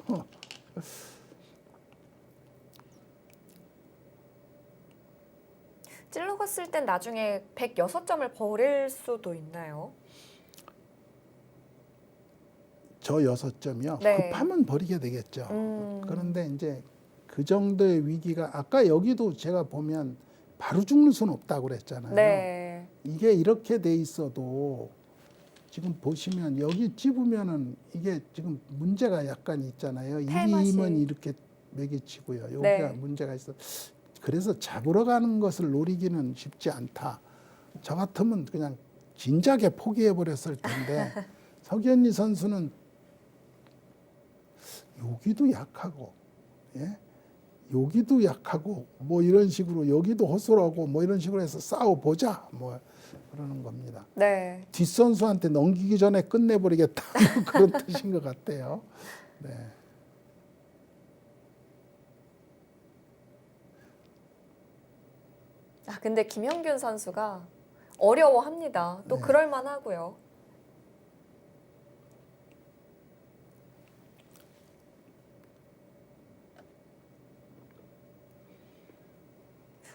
[SPEAKER 1] 찔러갔을 땐 나중에 106점을 버릴 수도 있나요?
[SPEAKER 2] 저 6점이요.
[SPEAKER 1] 네.
[SPEAKER 2] 급하면 버리게 되겠죠. 그런데 이제 그 정도의 위기가 아까 여기도 제가 보면 바로 죽는 수는 없다고 그랬잖아요.
[SPEAKER 1] 네.
[SPEAKER 2] 이게 이렇게 돼 있어도 지금 보시면 여기 찝으면은 이게 지금 문제가 약간 있잖아요.
[SPEAKER 1] 폐맛이.
[SPEAKER 2] 2면 이렇게 매기치고요. 여기가
[SPEAKER 1] 네.
[SPEAKER 2] 문제가 있어. 그래서 잡으러 가는 것을 노리기는 쉽지 않다. 저 같으면 그냥 진작에 포기해 버렸을 텐데 석연희 선수는 여기도 약하고, 예? 여기도 약하고 뭐 이런 식으로 여기도 허술하고 뭐 이런 식으로 해서 싸워보자 뭐 그러는 겁니다.
[SPEAKER 1] 네.
[SPEAKER 2] 뒷선수한테 넘기기 전에 끝내버리겠다 뭐 그런 뜻인 것 같아요. 네.
[SPEAKER 1] 아, 근데 김영균 선수가 어려워합니다. 또
[SPEAKER 2] 네.
[SPEAKER 1] 그럴 만하고요.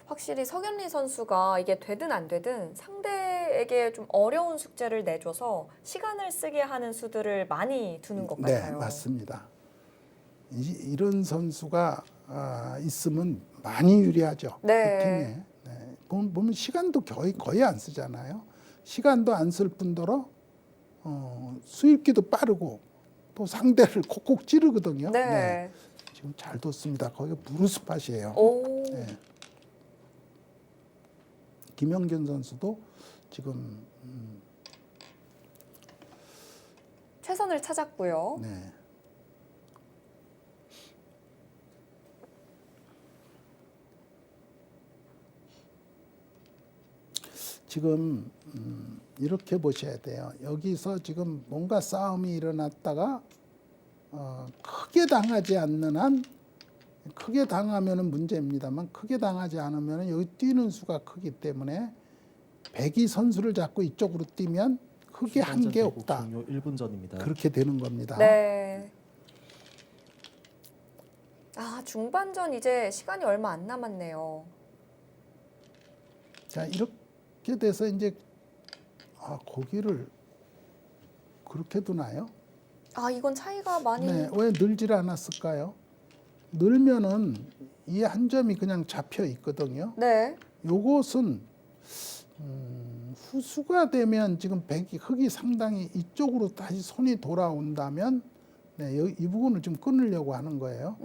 [SPEAKER 1] 확실히 석연리 선수가 이게 되든 안 되든 상대에게 좀 어려운 숙제를 내줘서 시간을 쓰게 하는 수들을 많이 두는 것
[SPEAKER 2] 네,
[SPEAKER 1] 같아요.
[SPEAKER 2] 맞습니다. 이런 선수가 있으면 많이 유리하죠.
[SPEAKER 1] 네.
[SPEAKER 2] 그 팀에. 네. 보면 시간도 거의 안 쓰잖아요. 시간도 안 쓸 뿐더러 수입기도 빠르고 또 상대를 콕콕 찌르거든요.
[SPEAKER 1] 네.
[SPEAKER 2] 지금 잘 뒀습니다. 거기가 브루스팟이에요.
[SPEAKER 1] 오.
[SPEAKER 2] 네. 김영균 선수도 지금
[SPEAKER 1] 최선을 찾았고요.
[SPEAKER 2] 네. 지금 이렇게 보셔야 돼요. 여기서 지금 뭔가 싸움이 일어났다가 크게 당하지 않는 한 크게 당하면은 문제입니다만 크게 당하지 않으면은 여기 뛰는 수가 크기 때문에 백이 선수를 잡고 이쪽으로 뛰면 크게 한게 없다.
[SPEAKER 3] 종료 1분 전입니다.
[SPEAKER 2] 그렇게 되는 겁니다.
[SPEAKER 1] 네. 아, 중반전 이제 시간이 얼마 안 남았네요.
[SPEAKER 2] 자, 이렇게 돼서 이제 고기를 그렇게 두나요?
[SPEAKER 1] 아, 이건 차이가 많이.
[SPEAKER 2] 네, 왜 늘질 않았을까요? 늘면은 이 한 점이 그냥 잡혀 있거든요.
[SPEAKER 1] 네.
[SPEAKER 2] 요것은 후수가 되면 지금 흙이 상당히 이쪽으로 다시 손이 돌아온다면 네, 이 부분을 좀 끊으려고 하는 거예요.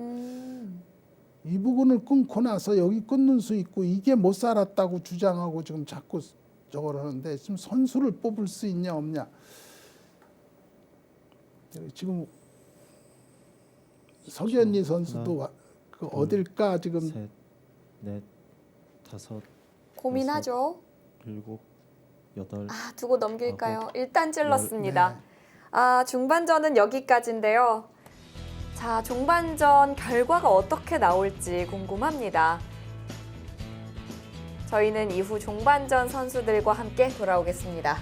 [SPEAKER 2] 이 부분을 끊고 나서 여기 끊는 수 있고 이게 못 살았다고 주장하고 지금 자꾸 저걸 하는데 지금 선수를 뽑을 수 있냐 없냐. 지금 석연리 선수도 그 어딜까 지금
[SPEAKER 3] 셋, 넷, 다섯,
[SPEAKER 1] 고민하죠.
[SPEAKER 3] 일곱, 여덟.
[SPEAKER 1] 아, 두고 넘길까요? 일단 찔렀습니다.
[SPEAKER 2] 네.
[SPEAKER 1] 아, 중반전은 여기까지인데요. 자, 중반전 결과가 어떻게 나올지 궁금합니다. 저희는 이후 종반전 선수들과 함께 돌아오겠습니다.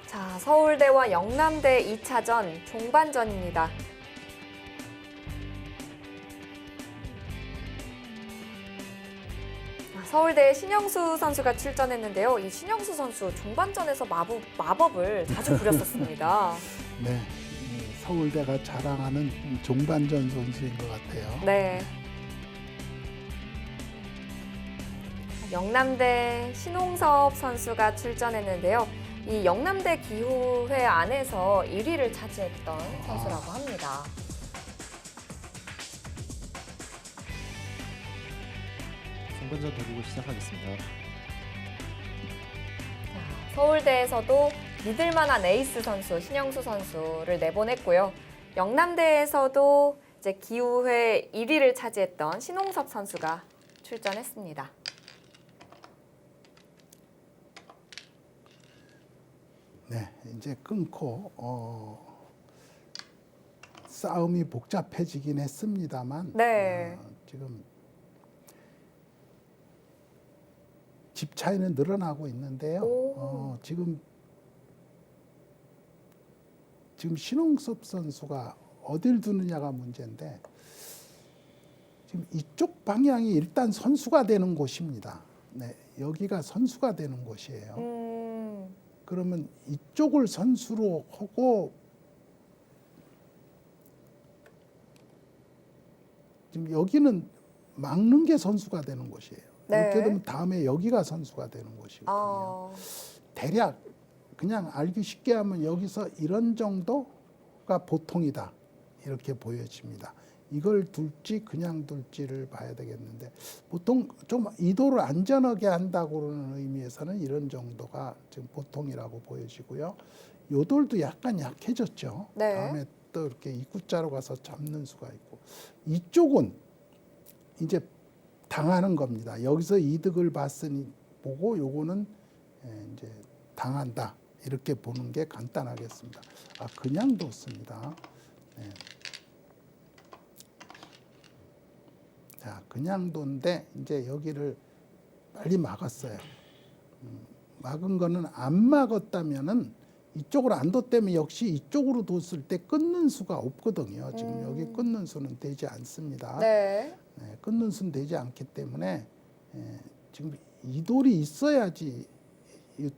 [SPEAKER 1] 자, 서울대와 영남대 2차전 종반전입니다. 서울대의 신영수 선수가 출전했는데요. 이 신영수 선수 종반전에서 마법을 자주 부렸었습니다.
[SPEAKER 2] 네, 서울대가 자랑하는 종반전 선수인 것 같아요.
[SPEAKER 1] 네. 영남대 신홍섭 선수가 출전했는데요. 이 영남대 기후회 안에서 1위를 차지했던 선수라고 합니다.
[SPEAKER 3] 중반전 대국을 시작하겠습니다.
[SPEAKER 1] 자, 서울대에서도 믿을만한 에이스 선수 신영수 선수를 내보냈고요. 영남대에서도 이제 기후회 1위를 차지했던 신홍섭 선수가 출전했습니다.
[SPEAKER 2] 네, 이제 끊고 싸움이 복잡해지긴 했습니다만
[SPEAKER 1] 네.
[SPEAKER 2] 지금 집 차이는 늘어나고 있는데요.
[SPEAKER 1] 오.
[SPEAKER 2] 지금 신홍섭 선수가 어딜 두느냐가 문제인데 지금 이쪽 방향이 일단 선수가 되는 곳입니다. 네, 여기가 선수가 되는 곳이에요. 그러면 이쪽을 선수로 하고 지금 여기는 막는 게 선수가 되는 곳이에요.
[SPEAKER 1] 네.
[SPEAKER 2] 이렇게 되면 다음에 여기가 선수가 되는 곳이거든요. 대략 그냥 알기 쉽게 하면 여기서 이런 정도가 보통이다. 이렇게 보여집니다. 이걸 둘지 그냥 둘지를 봐야 되겠는데 보통 좀 이도를 안전하게 한다고는 의미에서는 이런 정도가 지금 보통이라고 보여지고요. 요돌도 약간 약해졌죠.
[SPEAKER 1] 네.
[SPEAKER 2] 다음에 또 이렇게 입구자로 가서 잡는 수가 있고 이쪽은 이제 당하는 겁니다. 여기서 이득을 봤으니 보고 요거는 이제 당한다 이렇게 보는 게 간단하겠습니다. 아 그냥 뒀습니다. 네. 자 그냥 뒀는데 이제 여기를 빨리 막았어요. 막은 거는 안 막았다면은 이쪽으로 안 뒀다면 역시 이쪽으로 뒀을 때 끊는 수가 없거든요. 지금 여기 끊는 수는 되지 않습니다.
[SPEAKER 1] 네.
[SPEAKER 2] 네, 끊는 수는 되지 않기 때문에 지금 이 돌이 있어야지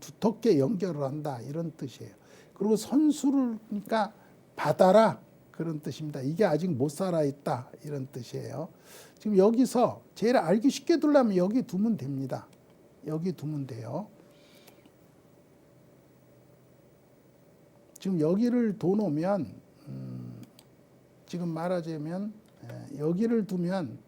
[SPEAKER 2] 두텁게 연결을 한다 이런 뜻이에요. 그리고 선수를 그러니까 받아라 그런 뜻입니다. 이게 아직 못 살아있다 이런 뜻이에요. 지금 여기서 제일 알기 쉽게 두려면 여기 두면 됩니다. 여기 두면 돼요. 지금 여기를 둬놓으면 지금 말하자면 여기를 두면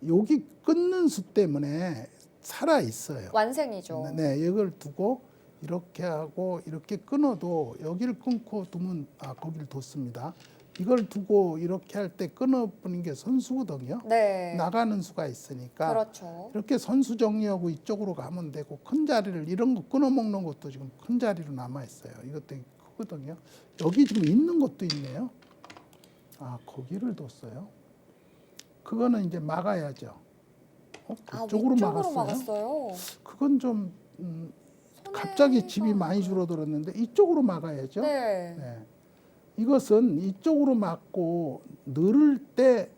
[SPEAKER 2] 여기 끊는 수 때문에 살아 있어요.
[SPEAKER 1] 완생이죠.
[SPEAKER 2] 네, 이걸 두고 이렇게 하고 이렇게 끊어도 여기를 끊고 두면 거기를 뒀습니다. 이걸 두고 이렇게 할 때 끊어버리는 게 선수거든요.
[SPEAKER 1] 네.
[SPEAKER 2] 나가는 수가 있으니까
[SPEAKER 1] 그렇죠.
[SPEAKER 2] 이렇게 선수 정리하고 이쪽으로 가면 되고 큰 자리를 이런 거 끊어먹는 것도 지금 큰 자리로 남아 있어요. 이것도 크거든요. 여기 지금 있는 것도 있네요. 아 거기를 뒀어요. 그거는 이제 막아야죠. 그쪽으로
[SPEAKER 1] 위쪽으로
[SPEAKER 2] 막았어요.
[SPEAKER 1] 막았어요.
[SPEAKER 2] 그건 좀 갑자기 집이 많이 줄어들었는데 이쪽으로 막아야죠.
[SPEAKER 1] 네.
[SPEAKER 2] 네. 이것은 이쪽으로 막고 늘을 때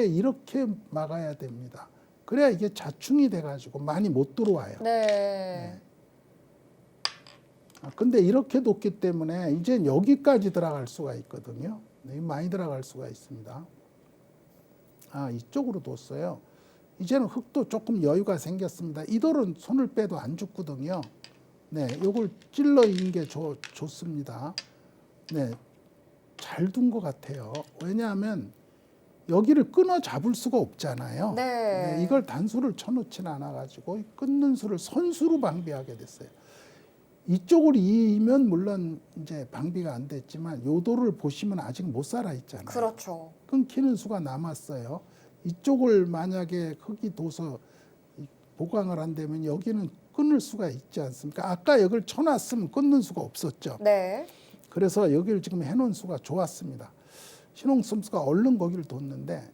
[SPEAKER 2] 이렇게 막아야 됩니다. 그래야 이게 자충이 돼가지고 많이 못 들어와요.
[SPEAKER 1] 네.
[SPEAKER 2] 근데 이렇게 뒀기 때문에 이제 여기까지 들어갈 수가 있거든요. 많이 들어갈 수가 있습니다. 이쪽으로 뒀어요. 이제는 흙도 조금 여유가 생겼습니다. 이 돌은 손을 빼도 안 죽거든요. 네, 요걸 찔러 있는 게 좋습니다. 네, 잘 둔 것 같아요. 왜냐하면 여기를 끊어 잡을 수가 없잖아요.
[SPEAKER 1] 네.
[SPEAKER 2] 이걸 단수를 쳐놓지는 않아가지고 끊는 수를 선수로 방비하게 됐어요. 이쪽을 이면 물론 이제 방비가 안 됐지만 요 돌을 보시면 아직 못 살아 있잖아요.
[SPEAKER 1] 그렇죠.
[SPEAKER 2] 끊기는 수가 남았어요. 이쪽을 만약에 흙이 둬서 보강을 한다면 여기는 끊을 수가 있지 않습니까? 아까 여기를 쳐놨으면 끊는 수가 없었죠.
[SPEAKER 1] 네.
[SPEAKER 2] 그래서 여기를 지금 해놓은 수가 좋았습니다. 신홍 선수가 얼른 거기를 뒀는데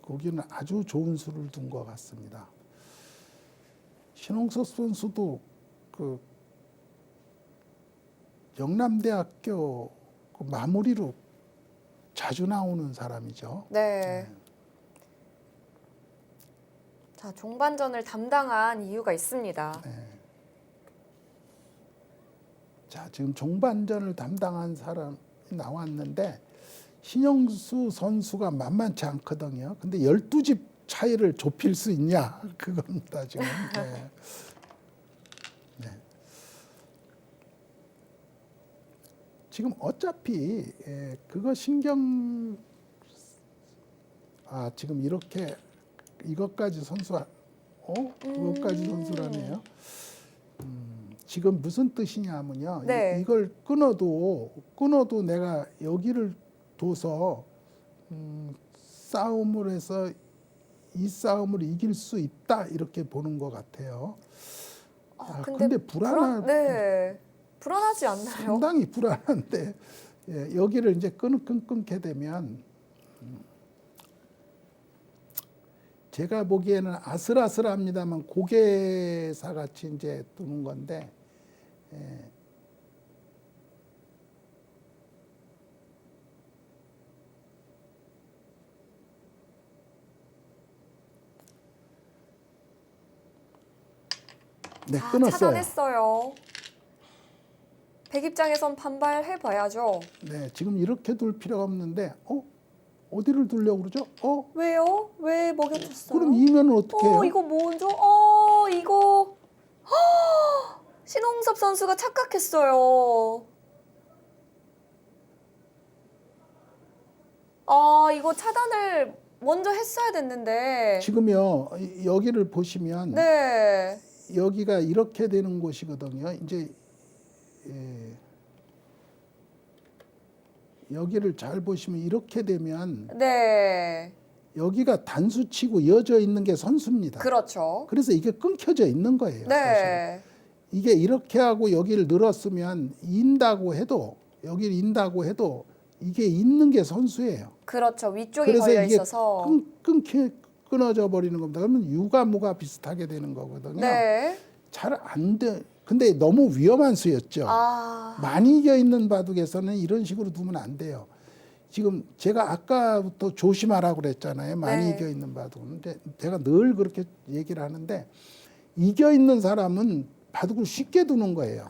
[SPEAKER 2] 거기는 아주 좋은 수를 둔 것 같습니다. 신홍석 선수도 그 영남대학교 그 마무리로 자주 나오는 사람이죠.
[SPEAKER 1] 네. 자, 종반전을 담당한 이유가 있습니다.
[SPEAKER 2] 네. 자, 지금 종반전을 담당한 사람이 나왔는데 신영수 선수가 만만치 않거든요. 근데 12집 차이를 좁힐 수 있냐? 그겁니다, 지금. 네. 네. 지금 어차피 그거 신경 지금 이렇게 이것까지 선수가 그것까지 선수라네요. 지금 무슨 뜻이냐면요.
[SPEAKER 1] 네.
[SPEAKER 2] 이걸 끊어도 내가 여기를 둬서 싸움을 해서 이 싸움을 이길 수 있다 이렇게 보는 것 같아요. 근데
[SPEAKER 1] 네. 불안하지 않나요?
[SPEAKER 2] 상당히 불안한데 여기를 이제 끊게 되면 제가 보기에는 아슬아슬합니다만 고개사 같이 이제 두는 건데 네, 끊었어요.
[SPEAKER 1] 차단했어요. 백 입장에선 반발해봐야죠.
[SPEAKER 2] 네, 지금 이렇게 둘 필요가 없는데 어디를 두려고 그러죠?
[SPEAKER 1] 왜요? 왜 먹여줬어요?
[SPEAKER 2] 그럼 이면은 어떻게 해요?
[SPEAKER 1] 이거 뭐죠? 이거 신홍섭 선수가 착각했어요. 아, 이거 차단을 먼저 했어야 됐는데.
[SPEAKER 2] 지금요 여기를 보시면
[SPEAKER 1] 네.
[SPEAKER 2] 여기가 이렇게 되는 곳이거든요. 이제 여기를 잘 보시면 이렇게 되면
[SPEAKER 1] 네.
[SPEAKER 2] 여기가 단수치고 이어져 있는 게 선수입니다.
[SPEAKER 1] 그렇죠.
[SPEAKER 2] 그래서 이게 끊겨져 있는 거예요. 사실.
[SPEAKER 1] 네.
[SPEAKER 2] 이게 이렇게 하고 여기를 늘었으면 인다고 해도 여기를 인다고 해도 이게 있는 게 선수예요.
[SPEAKER 1] 그렇죠. 위쪽이
[SPEAKER 2] 그래서
[SPEAKER 1] 걸려
[SPEAKER 2] 이게
[SPEAKER 1] 있어서.
[SPEAKER 2] 끊어져 버리는 겁니다. 그러면 유가무가 비슷하게 되는 거거든요.
[SPEAKER 1] 네.
[SPEAKER 2] 잘 안 돼. 근데 너무 위험한 수였죠.
[SPEAKER 1] 아.
[SPEAKER 2] 많이 이겨 있는 바둑에서는 이런 식으로 두면 안 돼요. 지금 제가 아까부터 조심하라고 그랬잖아요. 많이
[SPEAKER 1] 네.
[SPEAKER 2] 이겨 있는 바둑은. 근데 제가 늘 그렇게 얘기를 하는데 이겨 있는 사람은 바둑을 쉽게 두는 거예요.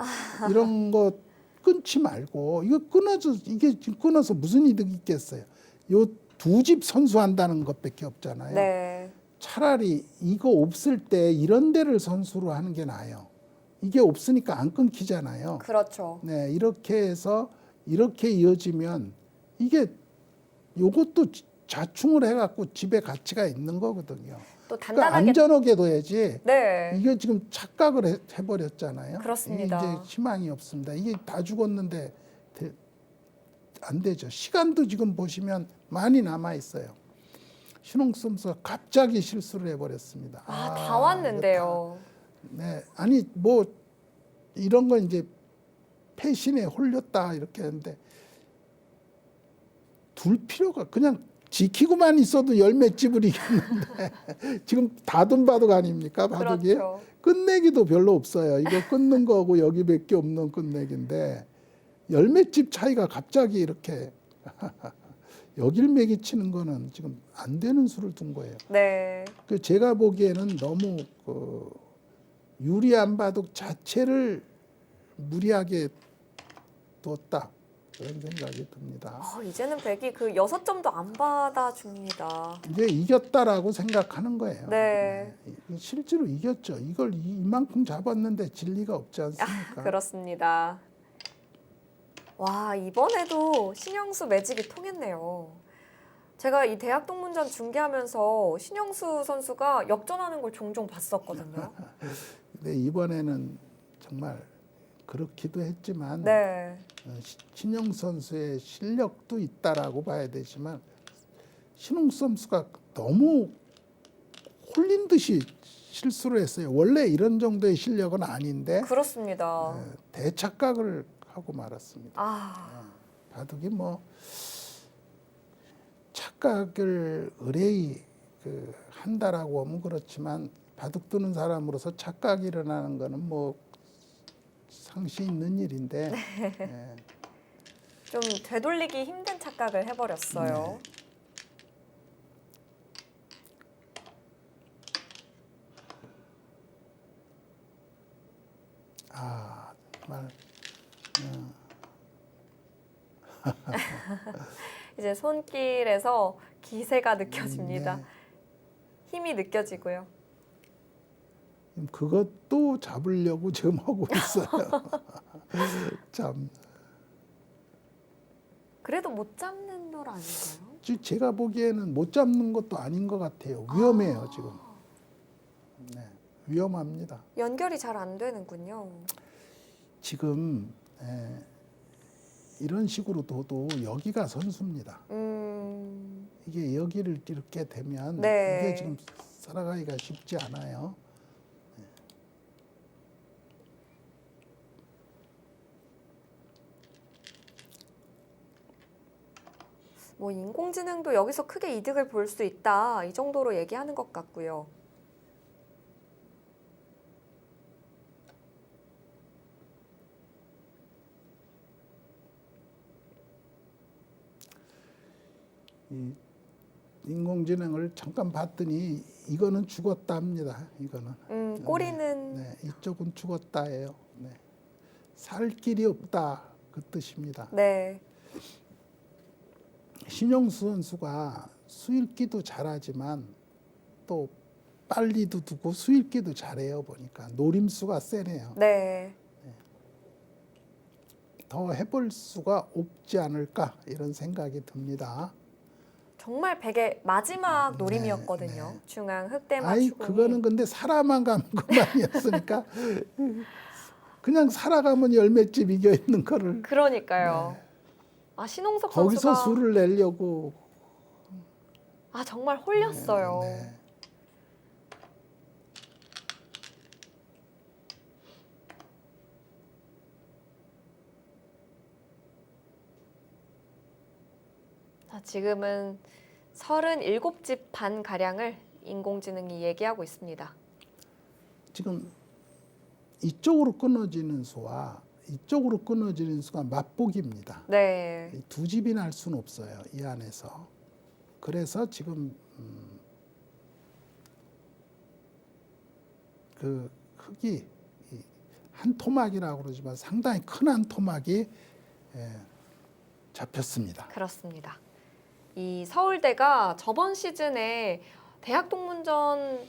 [SPEAKER 2] 이런 거 끊지 말고 이거 끊어서 이게 지금 끊어서 무슨 이득이 있겠어요. 요 두 집 선수한다는 것밖에 없잖아요.
[SPEAKER 1] 네.
[SPEAKER 2] 차라리 이거 없을 때 이런 데를 선수로 하는 게 나아요. 이게 없으니까 안 끊기잖아요.
[SPEAKER 1] 그렇죠.
[SPEAKER 2] 네, 이렇게 해서 이렇게 이어지면 이게 요것도 자충을 해갖고 집에 가치가 있는 거거든요.
[SPEAKER 1] 또
[SPEAKER 2] 그러니까
[SPEAKER 1] 단단하게.
[SPEAKER 2] 안전하게 둬야지.
[SPEAKER 1] 네.
[SPEAKER 2] 이게 지금 착각을 해버렸잖아요.
[SPEAKER 1] 그렇습니다.
[SPEAKER 2] 이게 이제 희망이 없습니다. 이게 다 죽었는데 안 되죠. 시간도 지금 보시면 많이 남아 있어요. 신홍섭 선수가 갑자기 실수를 해버렸습니다.
[SPEAKER 1] 아, 다 왔는데요.
[SPEAKER 2] 네, 아니 뭐 이런 건 이제 패신에 홀렸다 이렇게 하는데 둘 필요가 그냥 지키고만 있어도 열몇 집을 이겼는데 지금 다둔 바둑 아닙니까 바둑이?
[SPEAKER 1] 그렇죠.
[SPEAKER 2] 끝내기도 별로 없어요. 이거 끊는 거고 여기밖에 없는 끝내기인데 열몇 집 차이가 갑자기 이렇게 여길 매기치는 거는 지금 안 되는 수를 둔 거예요.
[SPEAKER 1] 네.
[SPEAKER 2] 그 제가 보기에는 너무 유리한 바둑 자체를 무리하게 뒀다 그런 생각이 듭니다.
[SPEAKER 1] 이제는 백이 그 6점도 안 받아줍니다.
[SPEAKER 2] 이제 이겼다라고 생각하는 거예요.
[SPEAKER 1] 네.
[SPEAKER 2] 실제로 이겼죠. 이걸 이만큼 잡았는데 질 리가 없지 않습니까?
[SPEAKER 1] 그렇습니다. 와, 이번에도 신영수 매직이 통했네요. 제가 이 대학 동문전 중계하면서 신영수 선수가 역전하는 걸 종종 봤었거든요.
[SPEAKER 2] 근데 이번에는 정말 그렇기도 했지만
[SPEAKER 1] 네.
[SPEAKER 2] 신영 선수의 실력도 있다라고 봐야 되지만 신홍 선수가 너무 홀린 듯이 실수를 했어요. 원래 이런 정도의 실력은 아닌데
[SPEAKER 1] 그렇습니다.
[SPEAKER 2] 대착각을 하고 말았습니다.
[SPEAKER 1] 아,
[SPEAKER 2] 바둑이 뭐 착각을 의뢰이 한다라고 하면 그렇지만 바둑 두는 사람으로서 착각이 일어나는 거는 뭐 상시 있는 일인데 예.
[SPEAKER 1] 좀 되돌리기 힘든 착각을 해버렸어요.
[SPEAKER 2] 아 정말
[SPEAKER 1] 이제 손길에서 기세가 느껴집니다.
[SPEAKER 2] 네.
[SPEAKER 1] 힘이 느껴지고요.
[SPEAKER 2] 그것도 잡으려고 지금 하고 있어요. 참
[SPEAKER 1] 그래도 못 잡는 돌 아닌가요?
[SPEAKER 2] 제가 보기에는 못 잡는 것도 아닌 것 같아요. 위험해요 지금. 네, 위험합니다.
[SPEAKER 1] 연결이 잘 안 되는군요.
[SPEAKER 2] 지금 이런 식으로 둬도 여기가 선수입니다. 이게 여기를 이렇게 되면
[SPEAKER 1] 네.
[SPEAKER 2] 이게 지금 살아가기가 쉽지 않아요.
[SPEAKER 1] 뭐 인공지능도 여기서 크게 이득을 볼 수 있다. 이 정도로 얘기하는 것 같고요.
[SPEAKER 2] 이 인공지능을 잠깐 봤더니 이거는 죽었다 합니다. 이거는.
[SPEAKER 1] 꼬리는
[SPEAKER 2] 네, 이쪽은 죽었다예요. 네. 살 길이 없다 그 뜻입니다.
[SPEAKER 1] 네.
[SPEAKER 2] 신영수 선수가 수읽기도 잘하지만 또 빨리도 두고 수읽기도 잘해요 보니까 노림수가 세네요.
[SPEAKER 1] 네.
[SPEAKER 2] 더 해볼 수가 없지 않을까 이런 생각이 듭니다.
[SPEAKER 1] 정말 100의 마지막 노림이었거든요.
[SPEAKER 2] 네.
[SPEAKER 1] 중앙 흑대마
[SPEAKER 2] 아이
[SPEAKER 1] 추궁이.
[SPEAKER 2] 그거는 근데 살아만 가면 그만이었으니까 그냥 살아가면 열매집 이겨 있는 거를
[SPEAKER 1] 그러니까요. 아, 신홍석
[SPEAKER 2] 거기서
[SPEAKER 1] 선수가
[SPEAKER 2] 수를 내려고
[SPEAKER 1] 아, 정말 홀렸어요.
[SPEAKER 2] 네.
[SPEAKER 1] 자, 지금은 37집 반 가량을 인공지능이 얘기하고 있습니다.
[SPEAKER 2] 지금 이쪽으로 끊어지는 수와 이쪽으로 끊어지는 수가 맛보기입니다.
[SPEAKER 1] 네.
[SPEAKER 2] 이두 집이나 할 수는 없어요. 이 안에서. 그래서 지금 그 흙이 한 토막이라고 그러지만 상당히 큰 한 토막이 잡혔습니다.
[SPEAKER 1] 그렇습니다. 이 서울대가 저번 시즌에 대학 동문전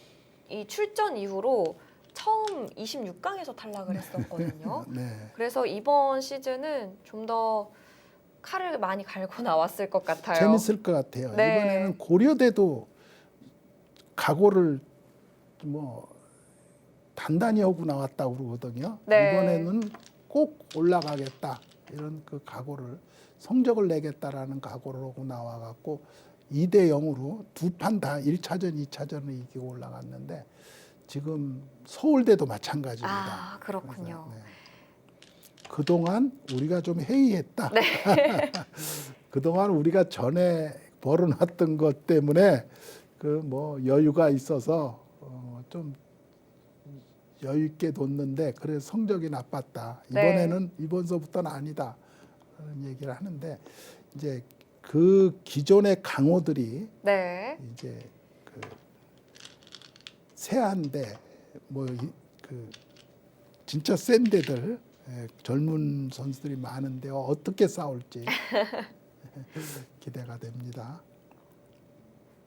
[SPEAKER 1] 이 출전 이후로 처음 26강에서 탈락을 했었거든요.
[SPEAKER 2] 네.
[SPEAKER 1] 그래서 이번 시즌은 좀 더 칼을 많이 갈고 나왔을 것 같아요.
[SPEAKER 2] 재밌을 것 같아요.
[SPEAKER 1] 네.
[SPEAKER 2] 이번에는 고려대도 각오를 뭐 단단히 하고 나왔다고 그러거든요.
[SPEAKER 1] 네.
[SPEAKER 2] 이번에는 꼭 올라가겠다 이런 그 각오를 성적을 내겠다라는 각오를 하고 나와갖고 2대 0으로 두 판 다 1차전, 2차전을 이기고 올라갔는데 지금 서울대도 마찬가지입니다.
[SPEAKER 1] 아, 그렇군요.
[SPEAKER 2] 그래서, 네. 그동안 우리가 좀 해이했다.
[SPEAKER 1] 네.
[SPEAKER 2] 그동안 우리가 전에 벌어놨던 것 때문에 그 뭐 여유가 있어서 좀 여유 있게 뒀는데 그래서 성적이 나빴다. 이번에는 이번서부터는 아니다. 그런 얘기를 하는데 이제 그 기존의 강호들이
[SPEAKER 1] 네.
[SPEAKER 2] 이제 그 세한데 뭐 그 진짜 센 데들 젊은 선수들이 많은데 어떻게 싸울지 기대가 됩니다.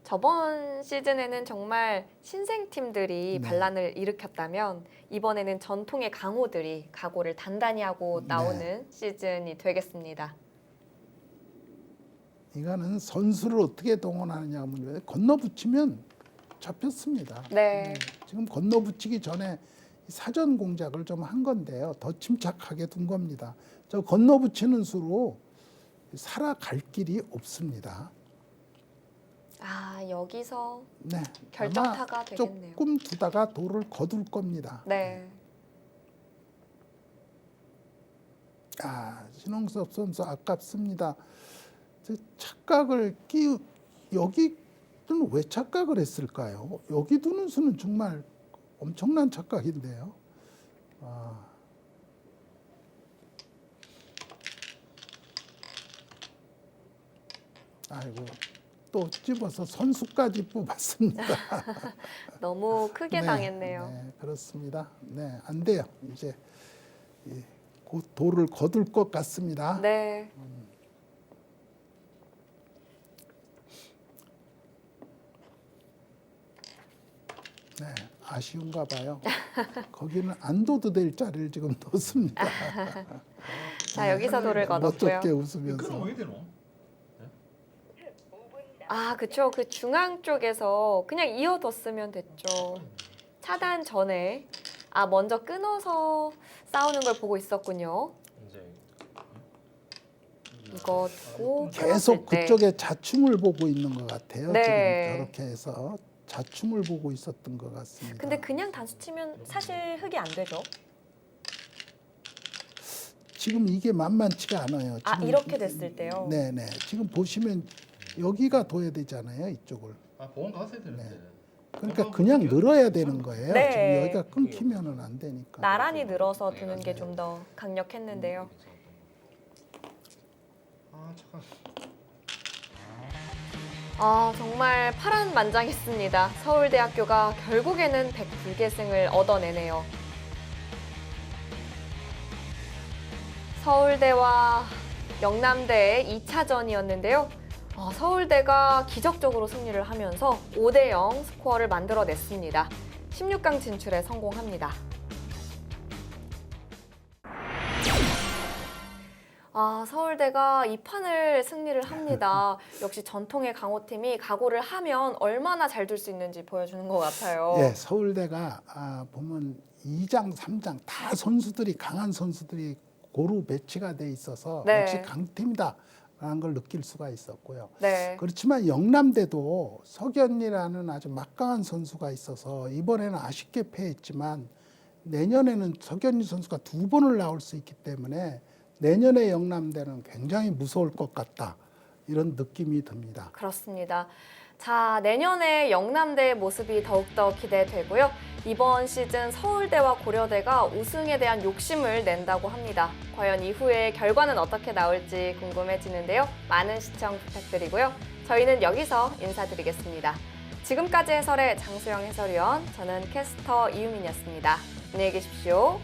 [SPEAKER 1] 저번 시즌에는 정말 신생팀들이
[SPEAKER 2] 네.
[SPEAKER 1] 반란을 일으켰다면 이번에는 전통의 강호들이 각오를 단단히 하고 나오는 시즌이 되겠습니다.
[SPEAKER 2] 이거는 선수를 어떻게 동원하느냐 하면 건너붙이면 잡혔습니다.
[SPEAKER 1] 네.
[SPEAKER 2] 지금 건너붙이기 전에 사전 공작을 좀 한 건데요. 더 침착하게 둔 겁니다. 저 건너붙이는 수로 살아갈 길이 없습니다.
[SPEAKER 1] 아, 여기서
[SPEAKER 2] 네,
[SPEAKER 1] 결정타가
[SPEAKER 2] 아마
[SPEAKER 1] 되겠네요.
[SPEAKER 2] 조금 두다가 돌을 거둘 겁니다.
[SPEAKER 1] 네.
[SPEAKER 2] 아, 신홍섭 선수 아깝습니다. 저 착각을 여기는 왜 착각을 했을까요? 여기 두는 수는 정말 엄청난 착각인데요. 아. 아이고 또 집어서 선수까지 뽑았습니다.
[SPEAKER 1] 너무 크게
[SPEAKER 2] 네,
[SPEAKER 1] 당했네요.
[SPEAKER 2] 네, 그렇습니다. 네, 안 돼요. 이제 곧 돌을 거둘 것 같습니다.
[SPEAKER 1] 네.
[SPEAKER 2] 네, 아쉬운가 봐요. 거기는 안 둬도 될 자리를 지금 넣습니다.
[SPEAKER 1] 자, 여기서 돌을 거뒀고요.
[SPEAKER 2] 멋쩍게 웃으면서.
[SPEAKER 4] 그럼 왜 되노?
[SPEAKER 1] 아, 그쵸. 그 중앙 쪽에서 그냥 이어뒀으면 됐죠. 차단 전에 먼저 끊어서 싸우는 걸 보고 있었군요.
[SPEAKER 4] 이제
[SPEAKER 1] 이거 두고
[SPEAKER 2] 계속
[SPEAKER 1] 끊었을 때.
[SPEAKER 2] 그쪽에 자충을 보고 있는 것 같아요.
[SPEAKER 1] 네.
[SPEAKER 2] 지금 저렇게 해서 자충을 보고 있었던 것 같습니다.
[SPEAKER 1] 근데 그냥 단수 치면 사실 흑이 안 되죠.
[SPEAKER 2] 지금 이게 만만치가 않아요.
[SPEAKER 1] 아,
[SPEAKER 2] 지금
[SPEAKER 1] 이렇게 됐을 때요?
[SPEAKER 2] 네네. 지금 보시면 여기가 둬야 되잖아요. 이쪽을.
[SPEAKER 4] 보험 갔어야 되는데.
[SPEAKER 2] 그러니까 그냥 늘어야 되는 거예요.
[SPEAKER 1] 네.
[SPEAKER 2] 지금 여기가 끊기면은 안 되니까.
[SPEAKER 1] 나란히 늘어서 두는 게 좀 더 강력했는데요.
[SPEAKER 4] 아 잠깐.
[SPEAKER 1] 정말 파란만장했습니다. 서울대학교가 결국에는 100불계승을 얻어내네요. 서울대와 영남대의 2차전이었는데요. 서울대가 기적적으로 승리를 하면서 5대 0 스코어를 만들어냈습니다. 16강 진출에 성공합니다. 서울대가 이 판을 승리를 합니다. 역시 전통의 강호팀이 각오를 하면 얼마나 잘 둘 수 있는지 보여주는 것 같아요.
[SPEAKER 2] 예, 서울대가 보면 2장, 3장 다 선수들이 강한 선수들이 고루 배치가 돼 있어서
[SPEAKER 1] 네.
[SPEAKER 2] 역시 강팀이다라는 걸 느낄 수가 있었고요.
[SPEAKER 1] 네.
[SPEAKER 2] 그렇지만 영남대도 석연이라는 아주 막강한 선수가 있어서 이번에는 아쉽게 패했지만 내년에는 석연이 선수가 2번을 나올 수 있기 때문에 내년에 영남대는 굉장히 무서울 것 같다. 이런 느낌이 듭니다.
[SPEAKER 1] 그렇습니다. 자, 내년에 영남대의 모습이 더욱더 기대되고요. 이번 시즌 서울대와 고려대가 우승에 대한 욕심을 낸다고 합니다. 과연 이후의 결과는 어떻게 나올지 궁금해지는데요. 많은 시청 부탁드리고요. 저희는 여기서 인사드리겠습니다. 지금까지 해설의 장수영 해설위원, 저는 캐스터 이유민이었습니다. 안녕히 계십시오.